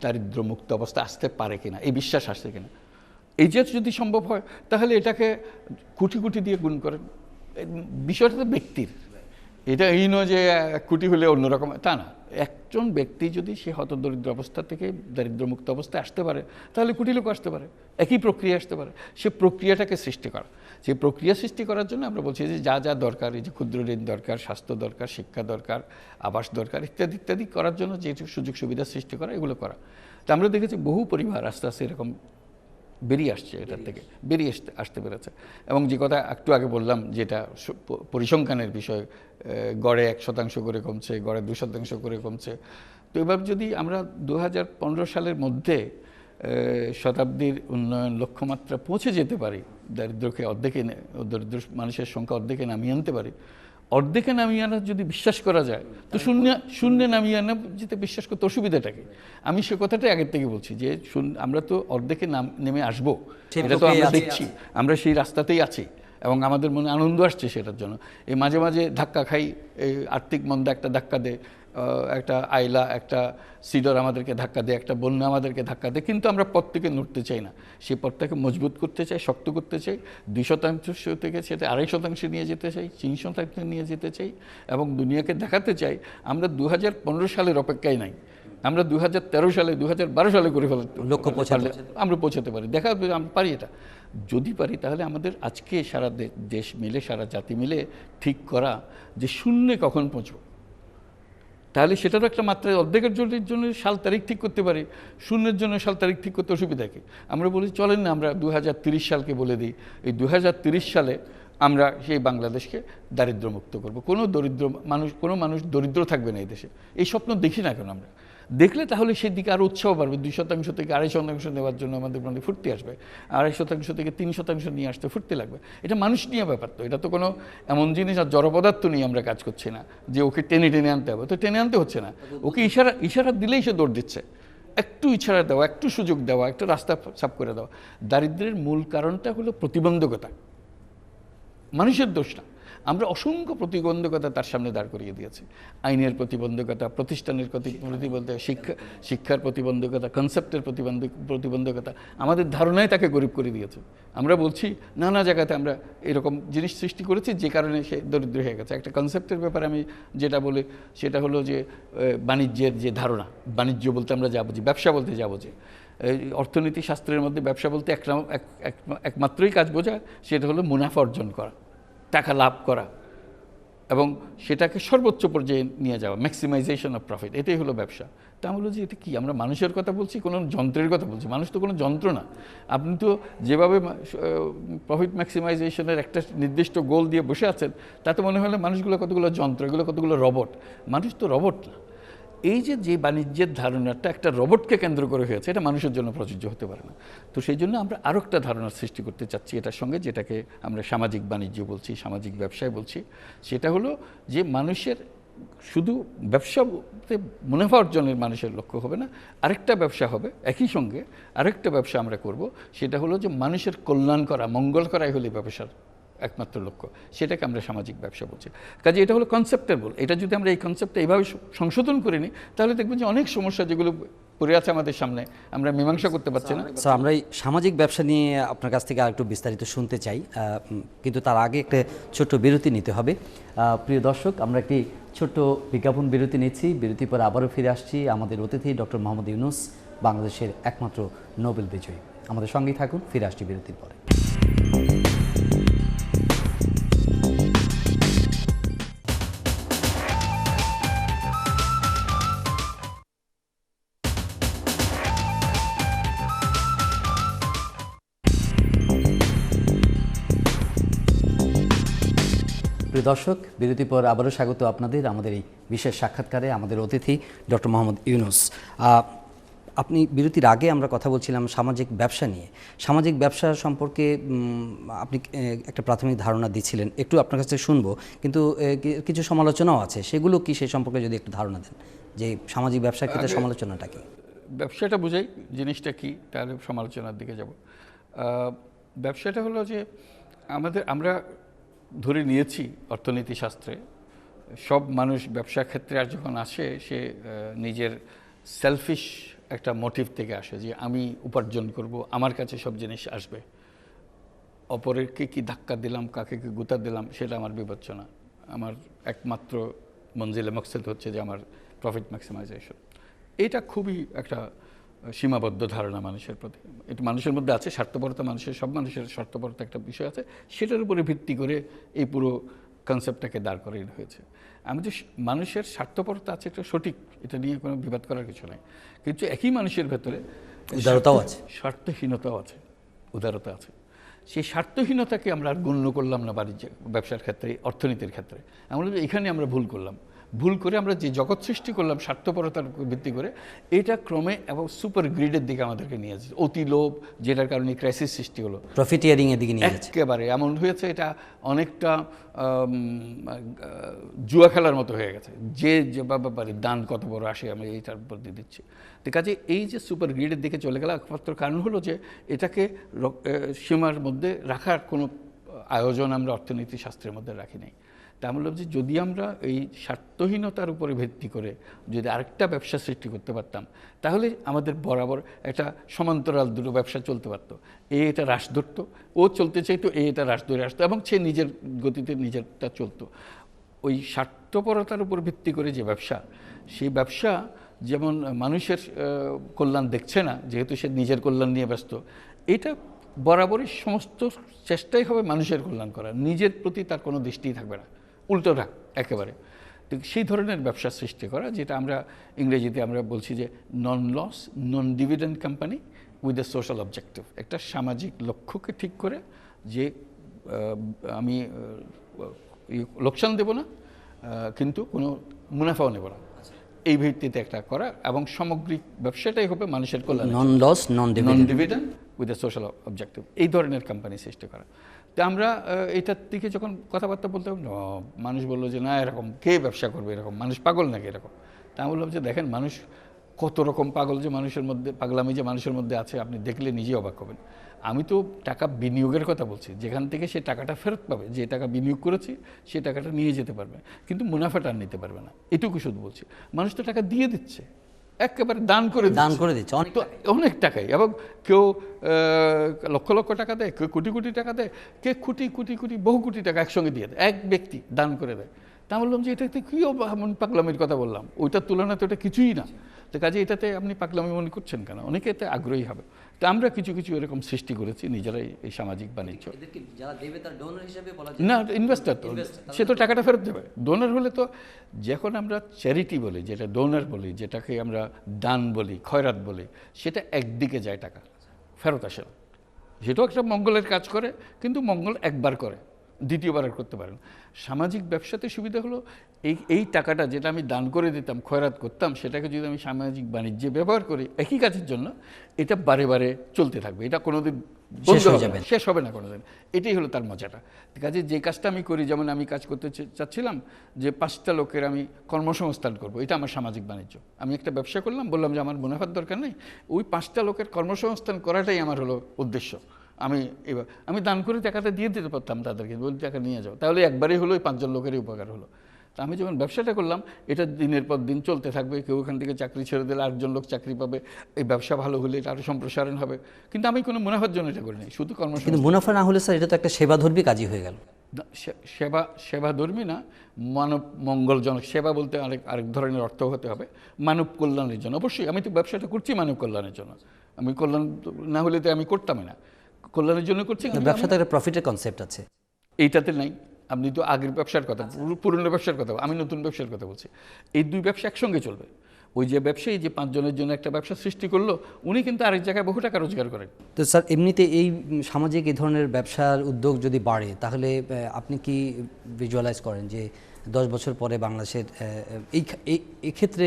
দারিদ্র মুক্ত অবস্থা আসতে পারে কিনা, এই বিশ্বাস আসছে কিনা, এই যে যদি সম্ভব হয় তাহলে এটাকে কোটি কোটি দিয়ে গুণ করেন। বিষয়টা তো ব্যক্তির, এটা এই নয় যে 1 কোটি হলে অন্যরকম, তা না। একজন ব্যক্তি যদি সে হতদরিদ্র অবস্থা থেকে দারিদ্র্যমুক্ত অবস্থায় আসতে পারে তাহলে কোটি লোক আসতে পারে, একই প্রক্রিয়া আসতে পারে। সে প্রক্রিয়াটাকে সৃষ্টি করা, সেই প্রক্রিয়া সৃষ্টি করার জন্য আমরা বলছি যে যা যা দরকার, এই যে ক্ষুদ্র ঋণ দরকার, স্বাস্থ্য দরকার, শিক্ষা দরকার, আবাস দরকার, ইত্যাদি ইত্যাদি করার জন্য যে সুযোগ সুবিধা সৃষ্টি করা, এগুলো করা। তো আমরা দেখেছি বহু পরিবার আস্তে আস্তে এরকম বেরিয়ে আসছে, এটার থেকে বেরিয়ে আসতে পেরেছে। এবং যে কথা একটু আগে বললাম, যেটা পরিসংখ্যানের বিষয়, গড়ে 1% করে কমছে, গড়ে 2% করে কমছে। তো এবার যদি আমরা 2015 সালের মধ্যে শতাব্দীর উন্নয়ন লক্ষ্যমাত্রা পৌঁছে যেতে পারি, দারিদ্র্যকে অর্ধেকে, দরিদ্র মানুষের সংখ্যা অর্ধেকে নামিয়ে আনতে পারি, অর্ধেকে নামিয়ে আনার যদি বিশ্বাস করা যায়, তো শূন্যে নামিয়ে আনা যেতে বিশ্বাস করতে অসুবিধাটাকে, আমি সে কথাটাই আগের থেকে বলছি যে আমরা তো অর্ধেকে নেমে আসবো, এটা তো আমরা দেখছি, আমরা সেই রাস্তাতেই আছি এবং আমাদের মনে আনন্দ আসছে সেটার জন্য। এই মাঝে মাঝে ধাক্কা খাই, এই আর্থিক মন্দা একটা ধাক্কা দেয়, একটা আইলা, একটা সিডর আমাদেরকে ধাক্কা দেয়, একটা বন্যা আমাদেরকে ধাক্কা দেয়, কিন্তু আমরা পথ থেকে নড়তে চাই না। সেই পথটাকে মজবুত করতে চাই, শক্ত করতে চাই, 2% থেকে সেটা 2.5% নিয়ে যেতে চাই, 3% নিয়ে যেতে চাই, এবং দুনিয়াকে দেখাতে চাই আমরা 2015 সালের অপেক্ষায় নাই, আমরা 2013 সালে 2012 সালে করে লক্ষ্য পৌঁছালে আমরা পৌঁছাতে পারি, দেখা আমরা পারি। এটা যদি পারি তাহলে আমাদের আজকে সারা দেশ মিলে, সারা জাতি মিলে ঠিক করা যে শূন্যে কখন পৌঁছব, তাহলে সেটারও একটা মাত্রায় অর্ধেকের জন্য সাল তারিখ ঠিক করতে পারি, শূন্যের জন্য সাল তারিখ ঠিক করতে অসুবিধা কি? আমরা বলি চলেন না আমরা 2030 সালকে বলে দিই, এই 2030 সালে আমরা সেই বাংলাদেশকে দারিদ্র্যমুক্ত করব, কোনো মানুষ দরিদ্র থাকবে না এই দেশে। এই স্বপ্ন দেখি না কেন আমরা? দেখলে তাহলে সেই দিকে আরও উৎসাহ বাড়বে। 2% থেকে 2.5% নেওয়ার জন্য আমাদের মধ্যে ফুর্তি আসবে, 2.5% থেকে 3% নিয়ে আসতে ফুর্তি লাগবে। এটা মানুষ নিয়ে ব্যাপার, তো এটা তো কোনো এমন জিনিস আর জড় পদার্থ নিয়ে আমরা কাজ করছি না যে ওকে টেনে টেনে আনতে হবে, তো টেনে আনতে হচ্ছে না, ওকে ইশারা দিলেই সে দৌড় দিচ্ছে। একটু ইশারা দেওয়া, একটু সুযোগ দেওয়া, একটু রাস্তা সাফ করে দেওয়া। দারিদ্র্যের মূল কারণটা হলো প্রতিবন্ধকতা, মানুষের দোষ না। আমরা অসংখ্য প্রতিবন্ধকতা তার সামনে দাঁড় করিয়ে দিয়েছি। আইনের প্রতিবন্ধকতা, প্রতিষ্ঠানের প্রতিবন্ধকতা, শিক্ষার প্রতিবন্ধকতা, কনসেপ্টের প্রতিবন্ধকতা, আমাদের ধারণায় তাকে গরিব করে দিয়েছে। আমরা বলছি নানা জায়গাতে আমরা এরকম জিনিস সৃষ্টি করেছি যে কারণে সে দরিদ্র হয়ে গেছে। একটা কনসেপ্টের ব্যাপারে আমি যেটা বলি সেটা হলো যে বাণিজ্যের যে ধারণা, বাণিজ্য বলতে আমরা যা বুঝি, ব্যবসা বলতে যা বুঝি, অর্থনীতি শাস্ত্রের মধ্যে ব্যবসা বলতে একমাত্রই কাজ বোঝা, সেটা হলো মুনাফা অর্জন করা, টাকা লাভ করা। এবং সেটাকে সর্বোচ্চ পর্যায়ে নিয়ে যাওয়া, ম্যাক্সিমাইজেশন অফ প্রফিট, এটাই হলো ব্যবসা। তা আমি বলছি এটা কি, আমরা মানুষের কথা বলছি, কোনো যন্ত্রের কথা বলছি? মানুষ তো কোনো যন্ত্র না। আপনি তো যেভাবে প্রফিট ম্যাক্সিমাইজেশনের একটা নির্দিষ্ট গোল দিয়ে বসে আছেন, তাতে মনে হলে মানুষগুলো কতগুলো যন্ত্র, এগুলো কতগুলো রোবট। মানুষ তো রোবট না। এই যে বাণিজ্যের ধারণাটা একটা রোবটকে কেন্দ্র করে হয়েছে, এটা মানুষের জন্য প্রযোজ্য হতে পারে না। তো সেই জন্য আমরা আরও একটা ধারণার সৃষ্টি করতে চাচ্ছি এটার সঙ্গে, যেটাকে আমরা সামাজিক বাণিজ্য বলছি, সামাজিক ব্যবসায় বলছি। সেটা হলো যে মানুষের শুধু ব্যবসাতে মুনাফা অর্জনের মানুষের লক্ষ্য হবে না, আরেকটা ব্যবসা হবে একই সঙ্গে, আরেকটা ব্যবসা আমরা করব, সেটা হলো যে মানুষের কল্যাণ করা, মঙ্গল করাই হলো ব্যবসার একমাত্র লক্ষ্য। সেটাকে আমরা সামাজিক ব্যবসা বলছি। কাজে এটা হলো কনসেপ্টের বল। এটা যদি আমরা এই কনসেপ্টটা এইভাবে সংশোধন করে নিই, তাহলে দেখবেন যে অনেক সমস্যা যেগুলো পড়ে আছে আমাদের সামনে, আমরা মীমাংসা করতে পারছি না। স্যার, আমরা এই সামাজিক ব্যবসা নিয়ে আপনার কাছ থেকে আরেকটু বিস্তারিত শুনতে চাই, কিন্তু তার আগে একটা ছোট্ট বিরতি নিতে হবে। প্রিয় দর্শক, আমরা একটি ছোট্ট বিজ্ঞাপন বিরতি নিচ্ছি। বিরতির পর আবারও ফিরে আসছি। আমাদের অতিথি ডক্টর মোহাম্মদ ইউনূস, বাংলাদেশের একমাত্র নোবেল বিজয়ী। আমাদের সঙ্গেই থাকুন, ফিরে আসছি বিরতির পরে। প্রিয় দর্শক, বিরতির পর আবারও স্বাগত আপনাদের আমাদের এই বিশেষ সাক্ষাৎকারে। আমাদের অতিথি ডক্টর মোহাম্মদ ইউনূস। আপনি বিরতির আগে আমরা কথা বলছিলাম সামাজিক ব্যবসা নিয়ে। সামাজিক ব্যবসা সম্পর্কে আপনি একটা প্রাথমিক ধারণা দিচ্ছিলেন, একটু আপনার কাছে শুনবো, কিন্তু কিছু সমালোচনাও আছে। সেগুলো কি, সেই সম্পর্কে যদি একটু ধারণা দেন যে সামাজিক ব্যবসার ক্ষেত্রে সমালোচনাটা কি? ব্যবসাটা বুঝাই জিনিসটা কি, তাহলে সমালোচনার দিকে যাব। ব্যবসাটা হলো যে আমরা ধরে নিয়েছি অর্থনীতি শাস্ত্রে সব মানুষ ব্যবসা ক্ষেত্রে আর যখন আসে, সে নিজের সেলফিশ একটা মোটিভ থেকে আসে, যে আমি উপার্জন করব, আমার কাছে সব জিনিস আসবে, অপরেরকে কি ধাক্কা দিলাম, কাকে কি গুতা দিলাম, সেটা আমার বিবেচনা। আমার একমাত্র মঞ্জিলে মকসদ হচ্ছে যে আমার প্রফিট ম্যাক্সিমাইজেশন। এটা খুবই একটা সীমাবদ্ধ ধারণা মানুষের প্রতি। এটা মানুষের মধ্যে আছে, স্বার্থপরতা, সব মানুষের স্বার্থপরতা একটা বিষয় আছে, সেটার উপরে ভিত্তি করে এই পুরো কনসেপ্টটাকে দাঁড় করানো হয়েছে। আমাদের মানুষের স্বার্থপরতা আছে, এটা সঠিক, এটা নিয়ে কোনো বিবাদ করার কিছু নেই। কিন্তু একই মানুষের ভেতরে উদারতাও আছে, স্বার্থহীনতাও আছে, উদারতা আছে। সেই স্বার্থহীনতাকে আমরা আর গণ্য করলাম না বাণিজ্য ব্যবসার ক্ষেত্রে, অর্থনীতির ক্ষেত্রে। আমরা এখানে আমরা ভুল করলাম। ভুল করে আমরা যে জগৎ সৃষ্টি করলাম স্বার্থপরতার ভিত্তি করে, এটা ক্রমে এবং সুপার গ্রিডের দিকে আমাদেরকে নিয়ে যাচ্ছে, অতি লোভ, যেটার কারণে ক্রাইসিস সৃষ্টি হলো, প্রফিটিয়ারিং এর দিকে নিয়ে যাচ্ছে। একেবারে এমন হয়েছে, এটা অনেকটা জুয়া খেলার মতো হয়ে গেছে। যে ব্যাপারে দান কত বড় আসে, আমি এইটার উপর দিয়ে দিচ্ছি। তো কাজে এই যে সুপার গ্রিডের দিকে চলে গেল, একমাত্র কারণ হলো যে এটাকে সীমার মধ্যে রাখার কোনো আয়োজন আমরা অর্থনীতি শাস্ত্রের মধ্যে রাখি নাই। তা বললাম যে যদি আমরা এই স্বার্থহীনতার উপরে ভিত্তি করে যদি আরেকটা ব্যবসা সৃষ্টি করতে পারতাম, তাহলে আমাদের বরাবর একটা সমান্তরাল দুটো ব্যবসা চলতে পারতো। এটা হ্রাস ধরতো, ও চলতে চাইতো, এটা হ্রাস ধরে আসতো, এবং সে নিজের গতিতে নিজেরটা চলতো। ওই স্বার্থপরতার উপর ভিত্তি করে যে ব্যবসা, সেই ব্যবসা যেমন মানুষের কল্যাণ দেখছে না, যেহেতু সে নিজের কল্যাণ নিয়ে ব্যস্ত, এটা বরাবরই সমস্ত চেষ্টাই হবে মানুষের কল্যাণ করা, নিজের প্রতি তার কোনো দৃষ্টিই থাকবে না, উল্টোটা একেবারে। তো সেই ধরনের ব্যবসা সৃষ্টি করা, যেটা আমরা ইংরেজিতে আমরা বলছি যে non loss non dividend company with a social objective. একটা সামাজিক লক্ষ্যকে ঠিক করে যে আমি লোকসান দেব না, কিন্তু কোনো মুনাফাও নেব না, এই ভিত্তিতে একটা করা, এবং সামগ্রিক ব্যবসাটাই হবে মানুষের কল্যাণ, non loss non dividend with a social objective, এই ধরনের কোম্পানি সৃষ্টি করা। তো আমরা এটার দিকে যখন কথাবার্তা বলতে মানুষ বললো যে না, এরকম কে ব্যবসা করবে, এরকম মানুষ পাগল নাকি এরকম। তা আমি বললাম যে দেখেন, মানুষ কত রকম পাগল যে মানুষের মধ্যে, পাগলামি যে মানুষের মধ্যে আছে, আপনি দেখলে নিজেই অবাক হবেন। আমি তো টাকা বিনিয়োগের কথা বলছি, যেখান থেকে সে টাকাটা ফেরত পাবে, যে টাকা বিনিয়োগ করেছি সে টাকাটা নিয়ে যেতে পারবে, কিন্তু মুনাফাটা আর নিতে পারবে না, এটুকু শুধু বলছি। মানুষ তো টাকা দিয়ে দিচ্ছে, একেবারে দান করে দিচ্ছে অনেক টাকাই, এবং কেউ লক্ষ লক্ষ টাকা দেয়, কেউ কোটি কোটি টাকা দেয়, কে কোটি কোটি কোটি বহু কোটি টাকা একসঙ্গে দিয়ে দেয়, এক ব্যক্তি দান করে দেয়। তা বললাম যে এটাতে কী পাগলামির কথা বললাম, ওইটার তুলনায় তো এটা কিছুই না। তো কাজে এটাতে আপনি পাগলামি মনে করছেন কেন? অনেকে এতে আগ্রহী হবে। তো আমরা কিছু কিছু এরকম সৃষ্টি করেছি নিজেরাই এই সামাজিক বাণিজ্য। এদেরকে যারা দেবে তার ডোনার হিসেবে বলা না, ইনভেস্টার তো, সে তো টাকাটা ফেরত দেবে। ডোনার হলে তো, যখন আমরা চ্যারিটি বলি, যেটা ডোনার বলি, যেটাকে আমরা দান বলি, খয়রাত বলি, সেটা একদিকে যায়, টাকা ফেরত আসে না। সেটাও একটা মঙ্গলের কাজ করে, কিন্তু মঙ্গল একবার করে, দ্বিতীয়বার আর করতে পারেন। সামাজিক ব্যবসাতে সুবিধা হলো এই টাকাটা যেটা আমি দান করে দিতাম, খয়রাত করতাম, সেটাকে যদি আমি সামাজিক বাণিজ্যে ব্যবহার করি একই কাজের জন্য, এটা বারে বারে চলতে থাকবে, এটা কোনোদিন শেষ হবে না কোনোদিন। এটাই হলো তার মজাটা। কাজে যে কাজটা আমি করি, যেমন আমি কাজ করতে চাচ্ছিলাম যে 5টা লোকের আমি কর্মসংস্থান করব, এটা আমার সামাজিক বাণিজ্য। আমি একটা ব্যবসা করলাম, বললাম যে আমার মুনাফার দরকার নেই, ওই 5টা লোকের কর্মসংস্থান করাটাই আমার হলো উদ্দেশ্য। আমি দান করে টাকাটা দিয়ে দিতে পারতাম তাদেরকে, বলি টাকা নিয়ে যাও, তাহলে একবারই হলো ওই 5 জন লোকেরই উপকার হলো। তা আমি যখন ব্যবসাটা করলাম, এটা দিনের পর দিন চলতে থাকবে, কেউ ওখান থেকে চাকরি ছেড়ে দিলে আরেকজন লোক চাকরি পাবে, এই ব্যবসা ভালো হলে এটা আরও সম্প্রসারণ হবে। কিন্তু আমি কোনো মুনাফার জন্য এটা করিনি, শুধু কিন্তু মুনাফা না হলে স্যার এটা তো একটা সেবাধর্মী কাজই হয়ে গেল। সেবাধর্মী না, মানব মঙ্গলজনক। সেবা বলতে আরেক ধরনের অর্থ হতে হবে, মানব কল্যাণের জন্য। অবশ্যই আমি তো ব্যবসাটা করছি মানব কল্যাণের জন্য, আমি কল্যাণ না হলে তো আমি করতামই না, কল্যাণের জন্য করছি। ব্যবসাতে একটা প্রফিটের কনসেপ্ট আছে, এইটাতে নাই। আপনি তো আগের ব্যবসার কথা, পুরনো ব্যবসার কথা, আমি নতুন ব্যবসার কথা বলছি। এই দুই ব্যবসা একসঙ্গে চলবে। ওই যে ব্যবসায়ী যে 5 জনের জন্য একটা ব্যবসা সৃষ্টি করলো, উনি কিন্তু আরেক জায়গায় বহু টাকা রোজগার করেন। তো স্যার এমনিতে এই সামাজিক এই ধরনের ব্যবসার উদ্যোগ যদি বাড়ে, তাহলে আপনি কি ভিজুয়ালাইজ করেন যে 10 বছর পরে বাংলাদেশের এই ক্ষেত্রে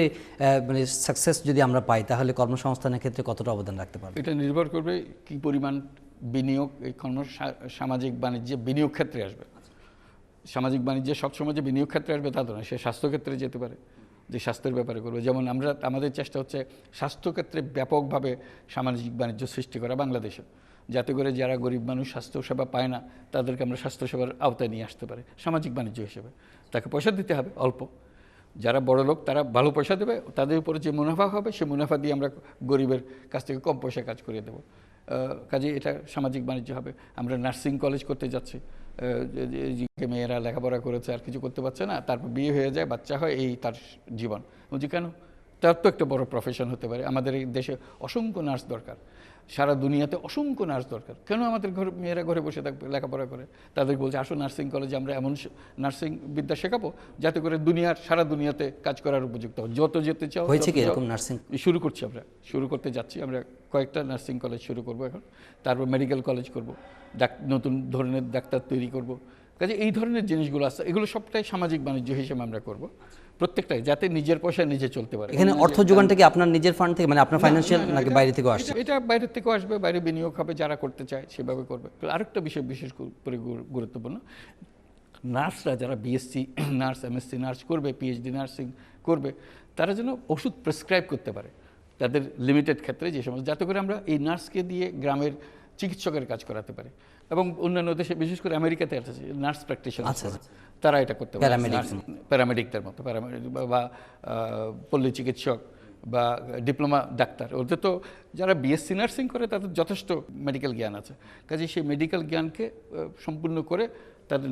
মানে সাকসেস যদি আমরা পাই, তাহলে কর্মসংস্থানের ক্ষেত্রে কতটা অবদান রাখতে পারবে? এটা নির্ভর করবে কি পরিমাণ বিনিয়োগ এই সামাজিক বাণিজ্যে বিনিয়োগ ক্ষেত্রে আসবে। সামাজিক বাণিজ্যে সবসময় যে বিনিয়োগ ক্ষেত্রে আসবে তা তো না, সে স্বাস্থ্যক্ষেত্রে যেতে পারে, যে স্বাস্থ্যের ব্যাপারে করবে। যেমন আমাদের চেষ্টা হচ্ছে স্বাস্থ্যক্ষেত্রে ব্যাপকভাবে সামাজিক বাণিজ্য সৃষ্টি করা বাংলাদেশে, যাতে করে যারা গরিব মানুষ স্বাস্থ্যসেবা পায় না, তাদেরকে আমরা স্বাস্থ্যসেবার আওতায় নিয়ে আসতে পারি সামাজিক বাণিজ্য হিসেবে। তাকে পয়সা দিতে হবে অল্প, যারা বড় লোক তারা ভালো পয়সা দেবে, তাদের উপরে যে মুনাফা হবে সে মুনাফা দিয়ে আমরা গরিবের কাছ থেকে কম পয়সায় কাজ করিয়ে দেবো। কাজে এটা সামাজিক বাণিজ্য হবে। আমরা নার্সিং কলেজ করতে যাচ্ছি, যে মেয়েরা লেখাপড়া করেছে আর কিছু করতে পারছে না, তারপর বিয়ে হয়ে যায়, বাচ্চা হয়, এই তার জীবন। বলছি কেন? তার তো একটা বড় প্রফেশন হতে পারে। আমাদের এই দেশে অসংখ্য নার্স দরকার, সারা দুনিয়াতে অসংখ্য নার্স দরকার। কেন আমাদের মেয়েরা ঘরে বসে থাকবে, লেখাপড়া করে? তাদেরকে বলছে আসো নার্সিং কলেজে, আমরা এমন নার্সিং বিদ্যা শেখাবো যাতে করে সারা দুনিয়াতে কাজ করার উপযুক্ত হয়। যত যেতে চাও হয়েছে কি এরকম নার্সিং শুরু করছি, আমরা শুরু করতে যাচ্ছি। আমরা কয়েকটা নার্সিং কলেজ শুরু করব এখন, তারপর মেডিকেল কলেজ করব, নতুন ধরনের ডাক্তার তৈরি করব। কাজে এই ধরনের জিনিসগুলো আছে, এগুলো সবটাই সামাজিক বাণিজ্য হিসেবে আমরা করব, প্রত্যেকটাই, যাতে নিজের পয়সা নিজে চলতে পারে। এখানে অর্থ যোগানটা কি আপনার নিজের ফান্ড থেকে, মানে আপনার ফাইন্যান্সিয়াল, নাকি বাইরে থেকেও আসছে? এটা বাইরের থেকেও আসবে, বাইরে বিনিয়োগ হবে, যারা করতে চায় সেভাবে করবে। আরেকটা বিষয় বিশেষ করে গুরুত্বপূর্ণ, নার্সরা যারা বিএসসি নার্স, এমএসসি নার্স করবে, পিএইচডি নার্সিং করবে, তারা যেন ওষুধ প্রেসক্রাইব করতে পারে তাদের লিমিটেড ক্ষেত্রে, যে সমস্ত, যাতে করে আমরা এই নার্সকে দিয়ে গ্রামের চিকিৎসকের কাজ করাতে পারি। এবং অন্যান্য দেশে, বিশেষ করে আমেরিকাতে আছে নার্স প্র্যাকটিশনার, তারা এটা করতে পারে, প্যারামেডিকদের মতো, বা পল্লী চিকিৎসক বা ডিপ্লোমা ডাক্তার। ওদের তো যারা বিএসসি নার্সিং করে তাদের যথেষ্ট মেডিকেল জ্ঞান আছে। কাজে সেই মেডিকেল জ্ঞানকে সম্পূর্ণ করে তাদের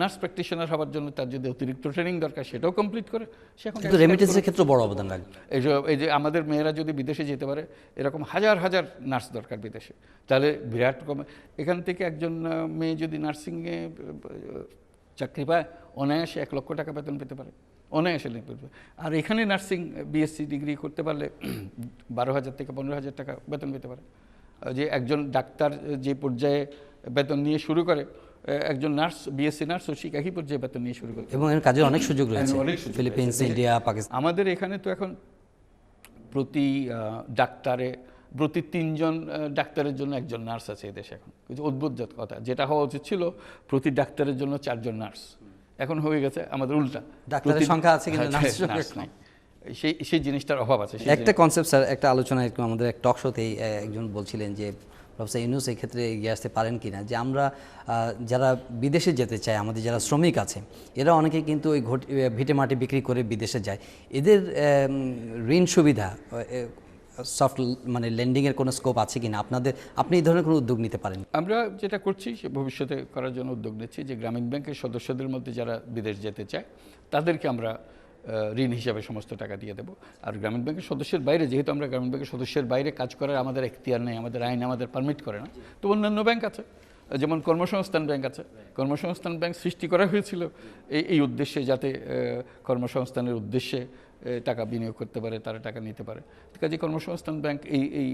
নার্স প্র্যাকটিশনার হওয়ার জন্য তার যদি অতিরিক্ত ট্রেনিং দরকার সেটাও কমপ্লিট করে সে এখন রেমিটেন্সের ক্ষেত্রে বড় অবদান রাখবে। এই যে আমাদের মেয়েরা যদি বিদেশে যেতে পারে, এরকম হাজার হাজার নার্স দরকার বিদেশে, তাহলে বিরাট কমে। এখান থেকে একজন মেয়ে যদি নার্সিংয়ে চাকরি পায়, অনায়াসে 1 লক্ষ টাকা বেতন পেতে পারে, অনায়াসে পেতে পারে। আর এখানে নার্সিং বিএসসি ডিগ্রি করতে পারলে 12,000 থেকে 15,000 টাকা বেতন পেতে পারে। যে একজন ডাক্তার যে পর্যায়ে বেতন নিয়ে শুরু করে, একজন নার্স, বিএসসি নার্স ও একই পর্যায়ে বেতন নিয়ে শুরু করে। এবং এর কাজের অনেক সুযোগ রয়েছে, ফিলিপিন্স, ইন্ডিয়া, পাকিস্তান। আমাদের এখানে তো এখন প্রতি 3 জন ডাক্তারের জন্য 1 জন নার্স আছে এই দেশে। এখন কিছু অদ্ভুত কথা, যেটা হওয়া উচিত ছিল প্রতি ডাক্তারের জন্য 4 জন নার্স, এখন হয়ে গেছে আমাদের উল্টা, ডাক্তারের সংখ্যা আছে কিন্তু নার্স নাই। সেই জিনিসটার অভাব আছে। একটা কনসেপ্ট স্যার, একটা আলোচনা আমাদের এক টক শোতেই একজন বলছিলেন যে প্রফেসর ইউনূস এই ক্ষেত্রে এগিয়ে আসতে পারেন কিনা, যে আমরা যারা বিদেশে যেতে চাই, আমাদের যারা শ্রমিক আছে, এরা অনেকে কিন্তু ওই ভিটে মাটি বিক্রি করে বিদেশে যায়। এদের ঋণ সুবিধা, সফট মানে লেন্ডিংয়ের কোনো স্কোপ আছে কিনা আপনি এই ধরনের কোনো উদ্যোগ নিতে পারেন? আমরা যেটা করছি সে ভবিষ্যতে করার জন্য উদ্যোগ নিচ্ছি, যে গ্রামীণ ব্যাংকের সদস্যদের মধ্যে যারা বিদেশ যেতে চায় তাদেরকে আমরা ঋণ হিসাবে সমস্ত টাকা দিয়ে দেবো। আর গ্রামীণ ব্যাংকের সদস্যের বাইরে, যেহেতু আমরা গ্রামীণ ব্যাংকের সদস্যের বাইরে কাজ করার আমাদের এখতিয়ার নেই, আমাদের আইন আমাদের পারমিট করে না, তো অন্যান্য ব্যাংক আছে, যেমন কর্মসংস্থান ব্যাংক আছে। কর্মসংস্থান ব্যাংক সৃষ্টি করা হয়েছিল এই উদ্দেশ্যে, যাতে কর্মসংস্থানের উদ্দেশ্যে টাকা বিনিয়োগ করতে পারে, তারা টাকা নিতে পারে। কাজে কর্মসংস্থান ব্যাংক এই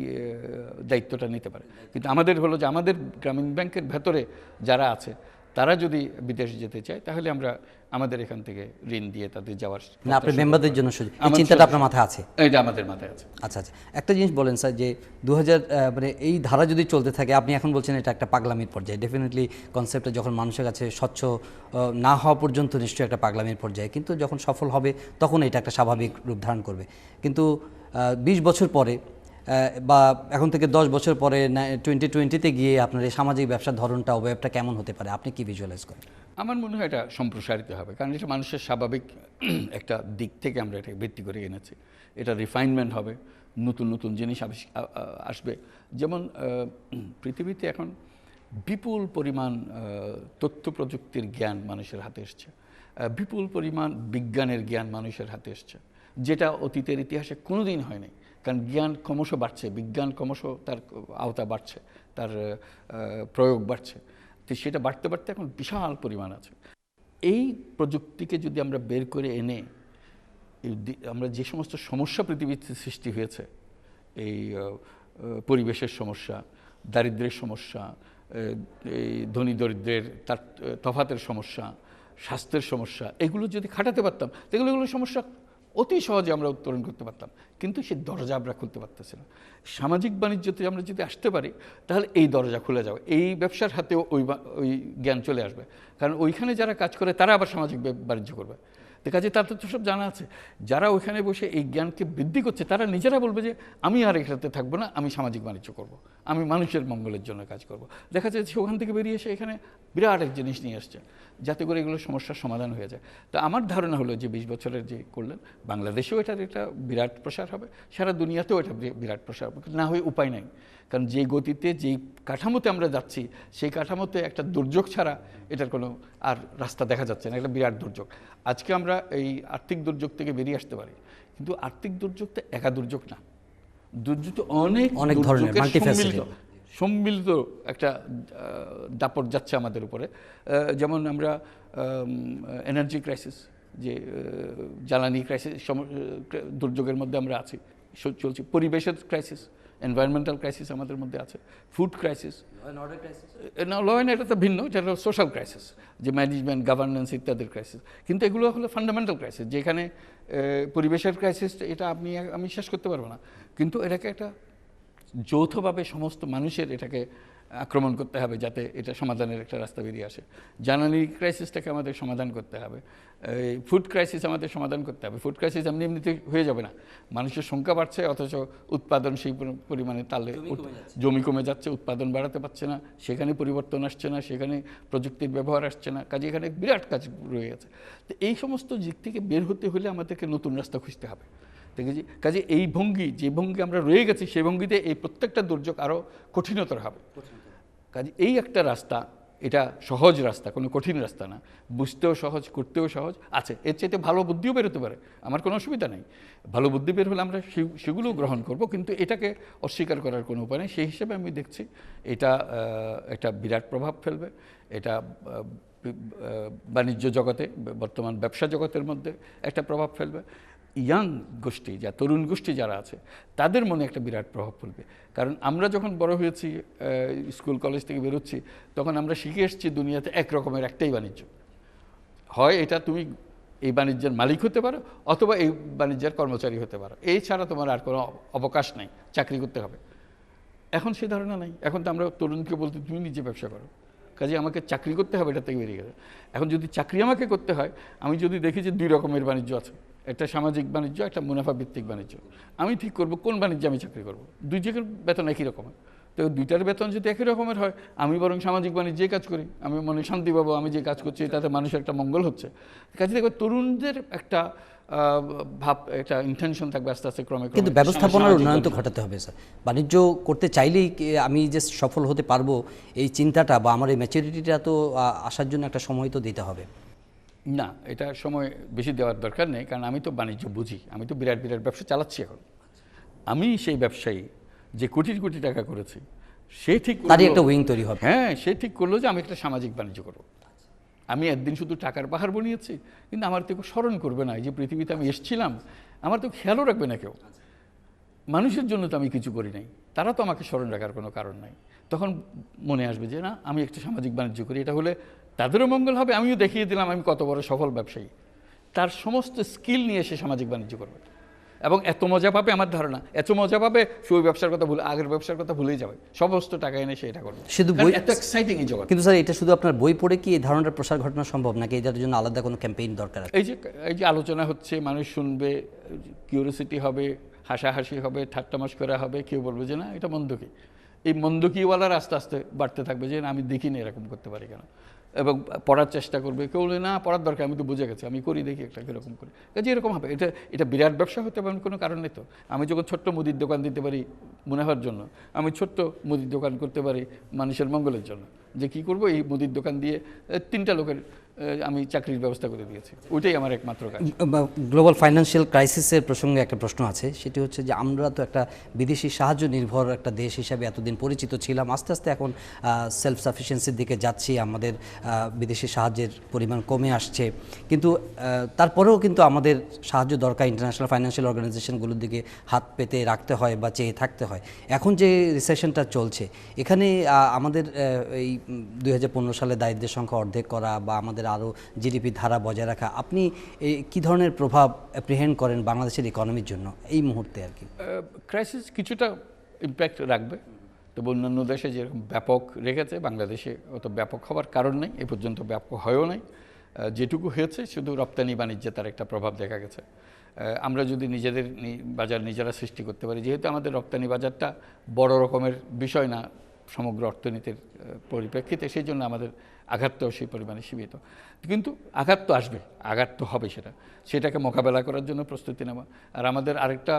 দায়িত্বটা নিতে পারে। কিন্তু আমাদের হলো যে আমাদের গ্রামীণ ব্যাংকের ভেতরে যারা আছে তারা যদি বিদেশ যেতে চায়, তাহলে আমরা আমাদের এখান থেকে ঋণ দিয়ে তাদের যাওয়ার, না আপনার মেম্বারদের জন্য সুযোগ, এই চিন্তাটা আপনার মাথায় আছে? এটা আমাদের মাথায় আছে। আচ্ছা আচ্ছা, একটা জিনিস বলেন স্যার, যে 2000 মানে এই ধারা যদি চলতে থাকে, আপনি এখন বলছেন এটা একটা পাগলামির পর্যায়ে, ডেফিনেটলি কনসেপ্টটা যখন মানুষের কাছে স্বচ্ছ না হওয়া পর্যন্ত নিশ্চয়ই একটা পাগলামির পর্যায়ে, কিন্তু যখন সফল হবে তখন এটা একটা স্বাভাবিক রূপ ধারণ করবে। কিন্তু 20 বছর পরে বা এখন থেকে 10 বছর পরে 2020-তে গিয়ে আপনার এই সামাজিক ব্যবসার ধরনটা, অবয়বটা কেমন হতে পারে, আপনি কি ভিজুয়ালাইজ করেন? আমার মনে হয় এটা সম্প্রসারিত হবে, কারণ এটা মানুষের স্বাভাবিক একটা দিক থেকে আমরা এটা ভিত্তি করে এনেছি। এটা রিফাইনমেন্ট হবে, নতুন নতুন জিনিস আসবে। যেমন পৃথিবীতে এখন বিপুল পরিমাণ তথ্য প্রযুক্তির জ্ঞান মানুষের হাতে এসছে, বিপুল পরিমাণ বিজ্ঞানের জ্ঞান মানুষের হাতে এসছে, যেটা অতীতের ইতিহাসে কোনো দিন হয়নি। কারণ জ্ঞান ক্রমশ বাড়ছে, বিজ্ঞান ক্রমশ তার আওতা বাড়ছে, তার প্রয়োগ বাড়ছে, তো সেটা বাড়তে বাড়তে এখন বিশাল পরিমাণ আছে। এই প্রযুক্তিকে যদি আমরা বের করে এনে আমরা যে সমস্ত সমস্যা পৃথিবীতে সৃষ্টি হয়েছে, এই পরিবেশের সমস্যা, দারিদ্র্যের সমস্যা, এই ধনী দরিদ্রের তার তফাতের সমস্যা, স্বাস্থ্যের সমস্যা, এগুলো যদি খাটাতে পারতাম, এগুলো সমস্যা অতি সহজে আমরা উত্তরণ করতে পারতাম। কিন্তু সেই দরজা আমরা খুলতে পারতেছি না। সামাজিক বাণিজ্যতে আমরা যদি আসতে পারি, তাহলে এই দরজা খুলে যাবে, এই ব্যবসার হাতেও ওই জ্ঞান চলে আসবে। কারণ ওইখানে যারা কাজ করে তারা আবার সামাজিক বাণিজ্য করবে। তো কাজে তাদের তো সব জানা আছে। যারা ওইখানে বসে এই জ্ঞানকে বৃদ্ধি করছে, তারা নিজেরা বলবে যে আমি আর এখানে থাকবো না, আমি সামাজিক বাণিজ্য করব, আমি মানুষের মঙ্গলের জন্য কাজ করব। দেখা যাচ্ছে ওখান থেকে বেরিয়ে এসে এখানে বিরাট এক জিনিস নিয়ে আসছে, যাতে করে এগুলো সমস্যার সমাধান হয়ে যায়। তো আমার ধারণা হলো যে 20 বছরের যে করলেন, বাংলাদেশেও এটার একটা বিরাট প্রসার হবে, সারা দুনিয়াতেও এটা বিরাট প্রসার হবে, না হয়ে উপায় নাই। কারণ যে গতিতে, যেই কাঠামোতে আমরা যাচ্ছি, সেই কাঠামোতে একটা দুর্যোগ ছাড়া এটার কোনো আর রাস্তা দেখা যাচ্ছে না, একটা বিরাট দুর্যোগ। আজকে আমরা এই আর্থিক দুর্যোগ থেকে বেরিয়ে আসতে পারি, কিন্তু আর্থিক দুর্যোগ তো একা দুর্যোগ না, দুর্যোগ তো অনেক ধরনের সম্মিলিত একটা দাপট যাচ্ছে আমাদের উপরে। যেমন আমরা এনার্জি ক্রাইসিস, যে জ্বালানি ক্রাইসিস, দুর্যোগের মধ্যে আমরা আছি, চলছি। পরিবেশের ক্রাইসিস, এনভায়রনমেন্টাল ক্রাইসিস আমাদের মধ্যে আছে, ফুড ক্রাইসিস, না ল অ্যান্ড এটা তো ভিন্ন, যেটা সোশ্যাল ক্রাইসিস, যে ম্যানেজমেন্ট, গভর্নেন্স ইত্যাদির ক্রাইসিস। কিন্তু এগুলো হলো ফান্ডামেন্টাল ক্রাইসিস, যেখানে পরিবেশের ক্রাইসিস এটা আমি শেষ করতে পারবো না, কিন্তু এটাকে একটা যৌথভাবে সমস্ত মানুষের এটাকে আক্রমণ করতে হবে, যাতে এটা সমাধানের একটা রাস্তা বেরিয়ে আসে। জ্বালানি ক্রাইসিসটাকে আমাদের সমাধান করতে হবে, এই ফুড ক্রাইসিস আমাদের সমাধান করতে হবে। ফুড ক্রাইসিস এমনিতে হয়ে যাবে না, মানুষের সংখ্যা বাড়ছে, অথচ উৎপাদন সেই পরিমাণে তাহলে জমি কমে যাচ্ছে, উৎপাদন বাড়াতে পারছে না, সেখানে পরিবর্তন আসছে না, সেখানে প্রযুক্তির ব্যবহার আসছে না, কাজে এখানে বিরাট কাজ রয়ে গেছে। তো এই সমস্ত দিক থেকে বের হতে হলে আমাদেরকে নতুন রাস্তা খুঁজতে হবে। দেখেছি কাজে এই ভঙ্গি, যে ভঙ্গি আমরা রয়ে গেছি, সেই ভঙ্গিতে এই প্রত্যেকটা দুর্যোগ আরও কঠিনতর হবে। কাজে এই একটা রাস্তা, এটা সহজ রাস্তা, কোনো কঠিন রাস্তা না, বুঝতেও সহজ, করতেও সহজ আছে। এর চাইতে ভালো বুদ্ধিও বেরোতে পারে, আমার কোনো অসুবিধা নেই। ভালো বুদ্ধি বের হলে আমরা সেগুলো গ্রহণ করব, কিন্তু এটাকে অস্বীকার করার কোনো উপায় নেই। সেই হিসেবে আমি দেখছি এটা একটা বিরাট প্রভাব ফেলবে। এটা বাণিজ্য জগতে, বর্তমান ব্যবসা জগতের মধ্যে একটা প্রভাব ফেলবে। ইয়াং গোষ্ঠী, যা তরুণ গোষ্ঠী যারা আছে, তাদের মনে একটা বিরাট প্রভাব ফেলবে। কারণ আমরা যখন বড় হয়েছি, স্কুল কলেজ থেকে বেরোচ্ছি, তখন আমরা শিখে এসেছি দুনিয়াতে এক রকমের একটাই বাণিজ্য, হয় এটা তুমি এই বাণিজ্যের মালিক হতে পারো, অথবা এই বাণিজ্যের কর্মচারী হতে পারো, এই ছাড়া তোমার আর কোনো অবকাশ নেই, চাকরি করতে হবে। এখন সে ধারণা নাই, এখন তো আমরা তরুণকে বলতে তুমি নিজে ব্যবসা করো, কাজে আমাকে চাকরি করতে হবে, এটা থেকে বেরিয়ে গেছে। এখন যদি চাকরি আমাকে করতে হয়, আমি যদি দেখি যে 2 রকমের বাণিজ্য আছে, একটা সামাজিক বাণিজ্য, একটা মুনাফা ভিত্তিক বাণিজ্য, আমি ঠিক করব কোন বাণিজ্যে আমি চাকরি করব। 2 জায়গার বেতন একই রকমের, তো 2টার বেতন যদি একই রকমের হয়, আমি বরং সামাজিক বাণিজ্যে কাজ করি, আমি মনে শান্তি পাবো, আমি যে কাজ করছি তাতে মানুষের একটা মঙ্গল হচ্ছে। কাজে দেখো তরুণদের একটা ভাব, একটা ইন্টেনশন থাকবে আস্তে আস্তে ক্রমে। কিন্তু ব্যবস্থাপনার উন্নয়ন তো ঘটাতে হবে স্যার। বাণিজ্য করতে চাইলেই আমি যে সফল হতে পারবো, এই চিন্তাটা বা আমার এই ম্যাচুরিটিটা তো আসার জন্য একটা সময় তো দিতে হবে। না, এটা সময় বেশি দেওয়ার দরকার নেই, কারণ আমি তো বাণিজ্য বুঝি, আমি তো বিরাট বিরাট ব্যবসা চালাচ্ছি এখন। আমি সেই ব্যবসায়ী যে কোটি কোটি টাকা করেছি, সে ঠিক তারই করলো- একটা উইং তৈরি হবে। হ্যাঁ, সে ঠিক করলো যে আমি একটা সামাজিক বাণিজ্য করবো। আমি একদিন শুধু টাকার পাহাড় বানিয়েছি, কিন্তু আমার তো কেউ স্মরণ করবে না, এই যে পৃথিবীতে আমি এসেছিলাম, আমার তো খেয়ালও রাখবে না কেউ। মানুষের জন্য তো আমি কিছু করি নাই, তারা তো আমাকে স্মরণ রাখার কোনো কারণ নাই। তখন মনে আসবে যে না, আমি একটা সামাজিক বাণিজ্য করি, এটা হলে তাদেরও মঙ্গল হবে, আমিও দেখিয়ে দিলাম আমি কত বড় সফল ব্যবসায়ী। তার সমস্ত স্কিল নিয়ে সে সামাজিক বাণিজ্য করবে, এবং এত মজা পাবে, আমার ধারণা এত মজা পাবে সে ওই ব্যবসার কথা ভুলে, আগের ব্যবসার কথা ভুলেই যাবে, সমস্ত টাকা এনে সে এটা করবে। শুধু কারণ বই- এত এক্সাইটিং এই জগৎ। কিন্তু স্যার, এটা শুধু আপনার বই পড়ে কি এই ধারণার প্রসার ঘটানো সম্ভব, নাকি এটার জন্য আলাদা কোনো ক্যাম্পেইন দরকার আছে? এই যে আলোচনা হচ্ছে, মানুষ শুনবে, কিউরিওসিটি হবে, হাসাহাসি হবে, ঠাট্টা মশকরা হবে, কেউ বলবে যে না এটা মন্দ কি। এই মন্দ কিওয়ালার আস্তে আস্তে বাড়তে থাকবে, যে না আমি দেখিনি এরকম করতে পারি কেন, এবং পড়ার চেষ্টা করবে। কেউ বলে না পড়ার দরকার, আমি তো বুঝে গেছি, আমি করি দেখি একটা কীরকম করি, কাজে এরকম হবে। এটা বিরাট ব্যবসা হতে পারে কোনো কারণ নেই তো। আমি যখন ছোট্ট মুদির দোকান দিতে পারি মুনাফার জন্য, আমি ছোট্ট মুদির দোকান করতে পারি মানুষের মঙ্গলের জন্য। যে কি করব, এই মুদির দোকান দিয়ে 3টা লোকের আমি চাকরির ব্যবস্থা করে দিয়েছি, ওইটাই আমার একমাত্র কাজ। গ্লোবাল ফাইন্যান্সিয়াল ক্রাইসিসের প্রসঙ্গে একটা প্রশ্ন আছে, সেটি হচ্ছে যে আমরা তো একটা বিদেশি সাহায্য নির্ভর একটা দেশ হিসাবে এতদিন পরিচিত ছিলাম, আস্তে আস্তে এখন সেলফ সাফিসিয়েন্সির দিকে যাচ্ছি, আমাদের বিদেশি সাহায্যের পরিমাণ কমে আসছে, কিন্তু তারপরেও কিন্তু আমাদের সাহায্য দরকার, ইন্টারন্যাশনাল ফাইন্যান্সিয়াল অর্গানাইজেশনগুলোর দিকে হাত পেতে রাখতে হয় বা চেয়ে থাকতে হয়। এখন যে রিসেশনটা চলছে, এখানে আমাদের এই 2015 সালে দারিদ্র্যের সংখ্যা অর্ধেক করা বা আমাদের আরও জিডিপি ধারা বজায় রাখা, আপনি কী ধরনের প্রভাব অ্যাপ্রিহেন্ড করেন বাংলাদেশের ইকোনমির জন্য এই মুহূর্তে আর কি? ক্রাইসিস কিছুটা ইম্প্যাক্ট রাখবে, তবে অন্যান্য দেশে যেরকম ব্যাপক রেখেছে, বাংলাদেশে অত ব্যাপক হওয়ার কারণ নেই, এ পর্যন্ত ব্যাপক হয়ও নাই। যেটুকু হয়েছে শুধু রপ্তানি বাণিজ্যে তার একটা প্রভাব দেখা গেছে। আমরা যদি নিজেদের বাজার নিজেরা সৃষ্টি করতে পারি, যেহেতু আমাদের রপ্তানি বাজারটা বড় রকমের বিষয় না সমগ্র অর্থনীতির পরিপ্রেক্ষিতে, সেই জন্য আমাদের আঘাতটাও সেই পরিমাণে সীমিত। কিন্তু আঘাত তো আসবে, আঘাত তো হবে, সেটাকে মোকাবেলা করার জন্য প্রস্তুতি নেওয়া। আর আমাদের আরেকটা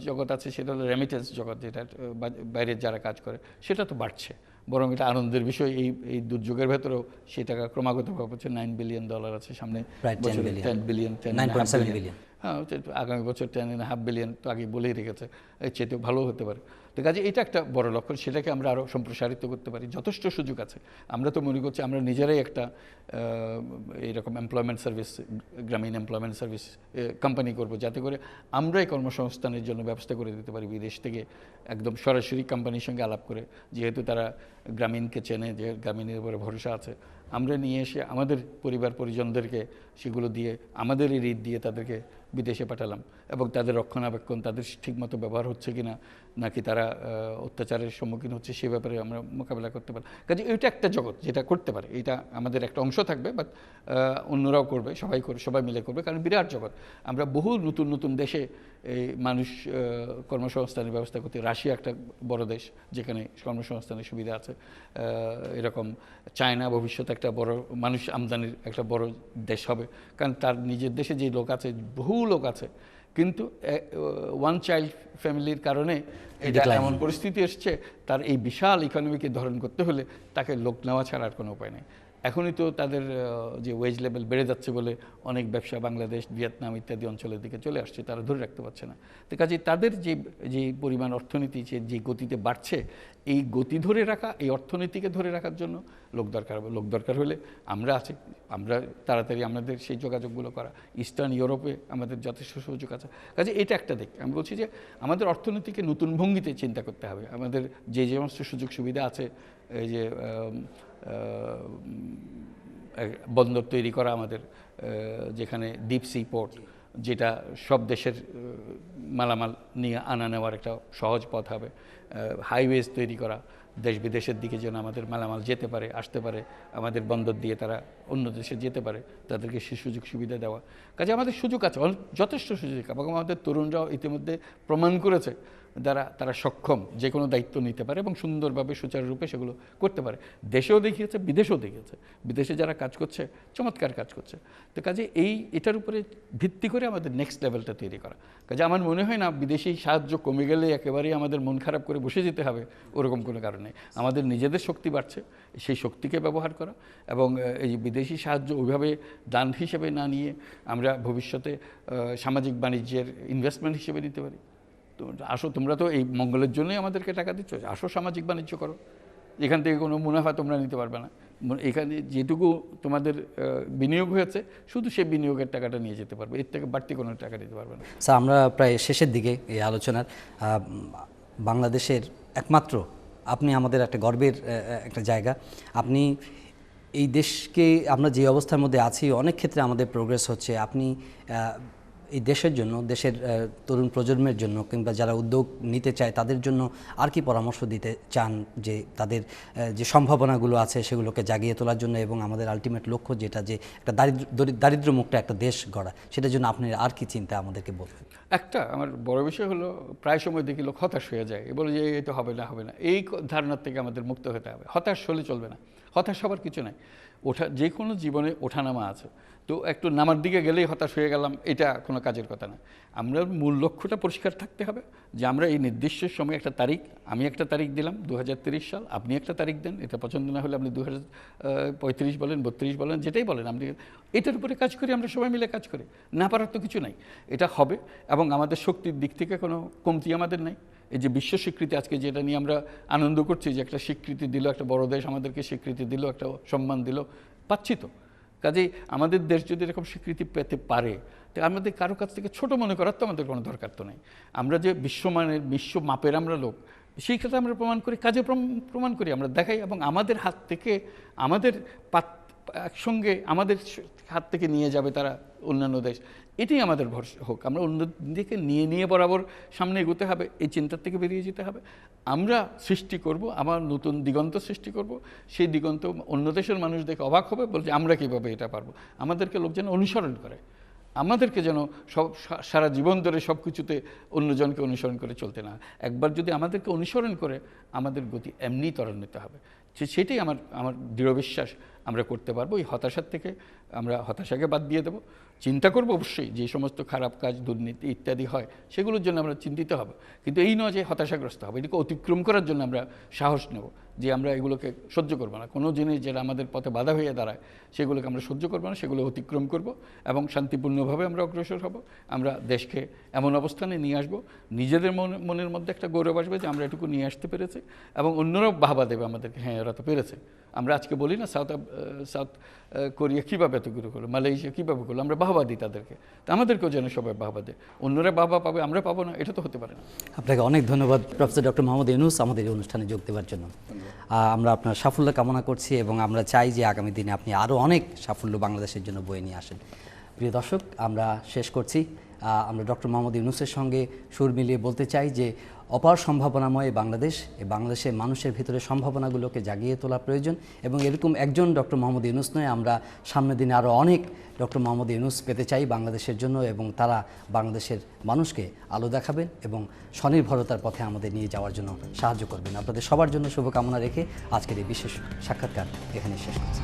জগৎ আছে, সেটা হলো রেমিটেন্স জগৎ, যেটা বাইরের যারা কাজ করে, সেটা তো বাড়ছে। বরং এটা আনন্দের বিষয়, এই দুর্যোগের ভেতরেও সেই টাকা ক্রমাগত হচ্ছে। $9 বিলিয়ন আছে সামনে, প্রায় 10 বিলিয়ন, 9.7 বিলিয়ন। হ্যাঁ, আগামী বছর 10.5 বিলিয়ন তো আগে বলেই রেখেছে, এর চেয়েতেও ভালো হতে পারে। তো কাজে এটা একটা বড় লক্ষ্য, সেটাকে আমরা আরও সম্প্রসারিত করতে পারি, যথেষ্ট সুযোগ আছে। আমরা তো মনে করছি আমরা নিজেরাই একটা এইরকম এমপ্লয়মেন্ট সার্ভিস, গ্রামীণ এমপ্লয়মেন্ট সার্ভিস কোম্পানি করব, যাতে করে আমরাই কর্মসংস্থানের জন্য ব্যবস্থা করে দিতে পারি বিদেশ থেকে, একদম সরাসরি কোম্পানির সঙ্গে আলাপ করে, যেহেতু তারা গ্রামীণকে চেনে, যে গ্রামীণের উপরে ভরসা আছে, আমরা নিয়ে এসে আমাদের পরিবার পরিজনদেরকে সেগুলো দিয়ে, আমাদের এই ঋণ দিয়ে তাদেরকে বিদেশে পাঠালাম, এবং তাদের রক্ষণাবেক্ষণ, তাদের ঠিকমতো ব্যবহার হচ্ছে কিনা, নাকি তারা অত্যাচারের সম্মুখীন হচ্ছে, সে ব্যাপারে আমরা মোকাবেলা করতে পারি। কাজে এটা একটা জগৎ যেটা করতে পারে, এটা আমাদের একটা অংশ থাকবে, বাট অন্যরাও করবে, সবাই মিলে করবে, কারণ বিরাট জগৎ। আমরা বহু নতুন নতুন দেশে এই মানুষ কর্মসংস্থানের ব্যবস্থা করতে, রাশিয়া একটা বড় দেশ যেখানে কর্মসংস্থানের সুবিধা আছে, এরকম চায়না ভবিষ্যতে একটা বড় মানুষ আমদানির একটা বড় দেশ হবে, কারণ তার নিজের দেশে যে লোক আছে, বহু লোক আছে, কিন্তু ওয়ান চাইল্ড ফ্যামিলির কারণে এটা এমন পরিস্থিতি এসছে, তার এই বিশাল ইকোনমিকে ধারণ করতে হলে তাকে লোক নেওয়া ছাড়া আর কোনো উপায় নেই। এখনই তো তাদের যে ওয়েজ লেভেল বেড়ে যাচ্ছে বলে অনেক ব্যবসা বাংলাদেশ, ভিয়েতনাম ইত্যাদি অঞ্চলের দিকে চলে আসছে, তারা ধরে রাখতে পারছে না। তো কাজে তাদের যে পরিমাণ অর্থনীতি যে গতিতে বাড়ছে, এই গতি ধরে রাখা, এই অর্থনীতিকে ধরে রাখার জন্য লোক দরকার হবে। লোক দরকার হলে আমরা আছি, আমরা তাড়াতাড়ি আমাদের সেই যোগাযোগগুলো করা। ইস্টার্ন ইউরোপে আমাদের যথেষ্ট সুযোগ আছে। কাজে এটা একটা দিক। আমি বলছি যে আমাদের অর্থনীতিকে নতুন ভঙ্গিতে চিন্তা করতে হবে। আমাদের যে সমস্ত সুযোগ সুবিধা আছে, এই যে বন্দর তৈরি করা আমাদের, যেখানে ডিপ সি পোর্ট, যেটা সব দেশের মালামাল নিয়ে আনা নেওয়ার একটা সহজ পথ হবে, হাইওয়েজ তৈরি করা, দেশ বিদেশের দিকে যেন আমাদের মালামাল যেতে পারে, আসতে পারে, আমাদের বন্দর দিয়ে তারা অন্য দেশে যেতে পারে, তাদেরকে সে সুযোগ সুবিধা দেওয়া। কাজে আমাদের সুযোগ আছে, যথেষ্ট সুযোগ, এবং আমাদের তরুণরাও ইতিমধ্যে প্রমাণ করেছে তারা সক্ষম যে কোনো দায়িত্ব নিতে পারে এবং সুন্দরভাবে সুচারুরূপে সেগুলো করতে পারে। দেশেও দেখিয়েছে, বিদেশেও দেখিয়েছে। বিদেশে যারা কাজ করছে চমৎকার কাজ করছে। তো কাজে এটার উপরে ভিত্তি করে আমাদের নেক্সট লেভেলটা তৈরি করা। কাজে আমার মনে হয় না বিদেশি সাহায্য কমে গেলে একেবারেই আমাদের মন খারাপ করে বসে যেতে হবে, ওরকম কোনো কারণে। আমাদের নিজেদের শক্তি বাড়ছে, সেই শক্তিকে ব্যবহার করা এবং এই বিদেশি সাহায্য ওইভাবে দান হিসেবে না নিয়ে আমরা ভবিষ্যতে সামাজিক বাণিজ্যের ইনভেস্টমেন্ট হিসেবে নিতে পারি। তো আসো, তোমরা তো এই মঙ্গলের জন্যই আমাদেরকে টাকা দিচ্ছ, আসো সামাজিক বাণিজ্য করো, এখান থেকে কোনো মুনাফা তোমরা নিতে পারবে না। এখানে যেটুকু তোমাদের বিনিয়োগ হয়েছে শুধু সেই বিনিয়োগের টাকাটা নিয়ে যেতে পারবে, এর থেকে বাড়তি কোনো টাকা দিতে পারবে না। স্যার, আমরা প্রায় শেষের দিকে এই আলোচনার। বাংলাদেশের একমাত্র আপনি আমাদের একটা গর্বের একটা জায়গা। আপনি এই দেশকে, আমরা যে অবস্থার মধ্যে আছি অনেক ক্ষেত্রে আমাদের প্রোগ্রেস হচ্ছে, আপনি এই দেশের জন্য, দেশের তরুণ প্রজন্মের জন্য কিংবা যারা উদ্যোগ নিতে চায় তাদের জন্য আর কি পরামর্শ দিতে চান, যে তাদের যে সম্ভাবনাগুলো আছে সেগুলোকে জাগিয়ে তোলার জন্য এবং আমাদের আলটিমেট লক্ষ্য যেটা, যে একটা দারিদ্র্যমুক্ত একটা দেশ গড়া, সেটার জন্য আপনি আর কি চিন্তা আমাদেরকে বলবেন? একটা আমার বড় বিষয় হলো, প্রায় সময় দেখি লোক হতাশ হয়ে যায়, বলে যে এটা হবে না হবে না, এই ধারণার থেকে আমাদের মুক্ত হতে হবে। হতাশ হলে চলবে না, হতাশ হবার কিছু নাই। যে কোনো জীবনে ওঠানামা আছে, তো একটু নামার দিকে গেলেই হতাশ হয়ে গেলাম, এটা কোনো কাজের কথা না। আমরা মূল লক্ষ্যটা পরিষ্কার থাকতে হবে যে আমরা এই নির্দিষ্ট সময় একটা তারিখ, আমি একটা তারিখ দিলাম 2030 সাল, আপনি একটা তারিখ দেন, এটা পছন্দ না হলে আপনি 2035 বলেন, 32 বলেন, যেটাই বলেন, আপনি এটার উপরে কাজ করি, আমরা সবাই মিলে কাজ করি। না পারার তো কিছু নাই, এটা হবে। এবং আমাদের শক্তির দিক থেকে কোনো কমতি আমাদের নাই। এই যে বিশ্ব স্বীকৃতি আজকে যেটা নিয়ে আমরা আনন্দ করছি, যে একটা স্বীকৃতি দিল, একটা বড় দেশ আমাদেরকে স্বীকৃতি দিল, একটা সম্মান দিল, পাচ্ছি তো। কাজেই আমাদের দেশ যদি এরকম স্বীকৃতি পেতে পারে, তো আমাদের কারো কাছ থেকে ছোট মনে করার তো আমাদের কোনো দরকার তো নেই। আমরা যে বিশ্বমানের, বিশ্ব মাপের আমরা লোক, সেই ক্ষেত্রে আমরা প্রমাণ করি, কাজে প্রমাণ করি, আমরা দেখাই। এবং আমাদের হাত থেকে, আমাদের একসঙ্গে আমাদের হাত থেকে নিয়ে যাবে তারা অন্যান্য দেশ, এটাই আমাদের ভরসা হোক। আমরা অন্যদিকে নিয়ে বরাবর সামনে এগোতে হবে, এই চিন্তার থেকে বেরিয়ে যেতে হবে। আমরা সৃষ্টি করব, আমার নতুন দিগন্ত সৃষ্টি করব, সেই দিগন্ত অন্য দেশের মানুষ দেখে অবাক হবে, বলছে আমরা কীভাবে এটা পারবো। আমাদেরকে লোক যেন অনুসরণ করে, আমাদেরকে যেন সারা জীবন ধরে সব কিছুতে অন্যজনকে অনুসরণ করে চলতে না। একবার যদি আমাদেরকে অনুসরণ করে, আমাদের গতি এমনি ত্বরান্বিত হবে। সেটাই আমার দৃঢ় বিশ্বাস আমরা করতে পারবো। এই হতাশার থেকে আমরা হতাশাকে বাদ দিয়ে দেবো, চিন্তা করবো অবশ্যই, যে সমস্ত খারাপ কাজ, দুর্নীতি ইত্যাদি হয় সেগুলোর জন্য আমরা চিন্তিত হব, কিন্তু এই নয় যে হতাশাগ্রস্ত হবে। এটাকে অতিক্রম করার জন্য আমরা সাহস নেব, যে আমরা এগুলোকে সহ্য করবো না। কোনো জিনিস যেটা আমাদের পথে বাধা হয়ে দাঁড়ায় সেগুলোকে আমরা সহ্য করবো না, সেগুলো অতিক্রম করব এবং শান্তিপূর্ণভাবে আমরা অগ্রসর হব। আমরা দেশকে এমন অবস্থানে নিয়ে আসব, নিজেদের মনের মধ্যে একটা গৌরব আসবে যে আমরা এটুকু নিয়ে আসতে পেরেছি, এবং অন্যরাও বাহবা দেবে আমাদেরকে, হ্যাঁ এরা তো পেরেছে। আমরা আজকে বলি না সাউথ কোরিয়া কীভাবে এতগুলো করলো, মালয়েশিয়া কীভাবে করলো, আমরা বাহবা দিই তাদেরকে। তো আমাদেরকেও যেন সবাই বাহবা দেয়, অন্যরা বাহবা পাবে, আমরা পাবো না, এটা তো হতে পারে না। আপনাকে অনেক ধন্যবাদ প্রফেসর ডক্টর মোহাম্মদ ইউনূস আমাদের এই অনুষ্ঠানে যোগ দেওয়ার জন্য। আমরা আপনার সাফল্য কামনা করছি এবং আমরা চাই যে আগামী দিনে আপনি আরও অনেক সাফল্য বাংলাদেশের জন্য বয়ে নিয়ে আসেন। প্রিয় দর্শক, আমরা শেষ করছি। আমরা ডক্টর মোহাম্মদ ইউনূসের সঙ্গে সুর মিলিয়ে বলতে চাই যে অপার সম্ভাবনাময় বাংলাদেশ, এই বাংলাদেশের মানুষের ভিতরে সম্ভাবনাগুলোকে জাগিয়ে তোলা প্রয়োজন, এবং এরকম একজন ডক্টর মোহাম্মদ ইউনূস নয়, আমরা সামনের দিনে আরও অনেক ডক্টর মোহাম্মদ ইউনূস পেতে চাই বাংলাদেশের জন্য, এবং তারা বাংলাদেশের মানুষকে আলো দেখাবেন এবং স্বনির্ভরতার পথে আমাদের নিয়ে যাওয়ার জন্য সাহায্য করবেন। আপনাদের সবার জন্য শুভকামনা রেখে আজকের এই বিশেষ সাক্ষাৎকার এখানে শেষ করছি।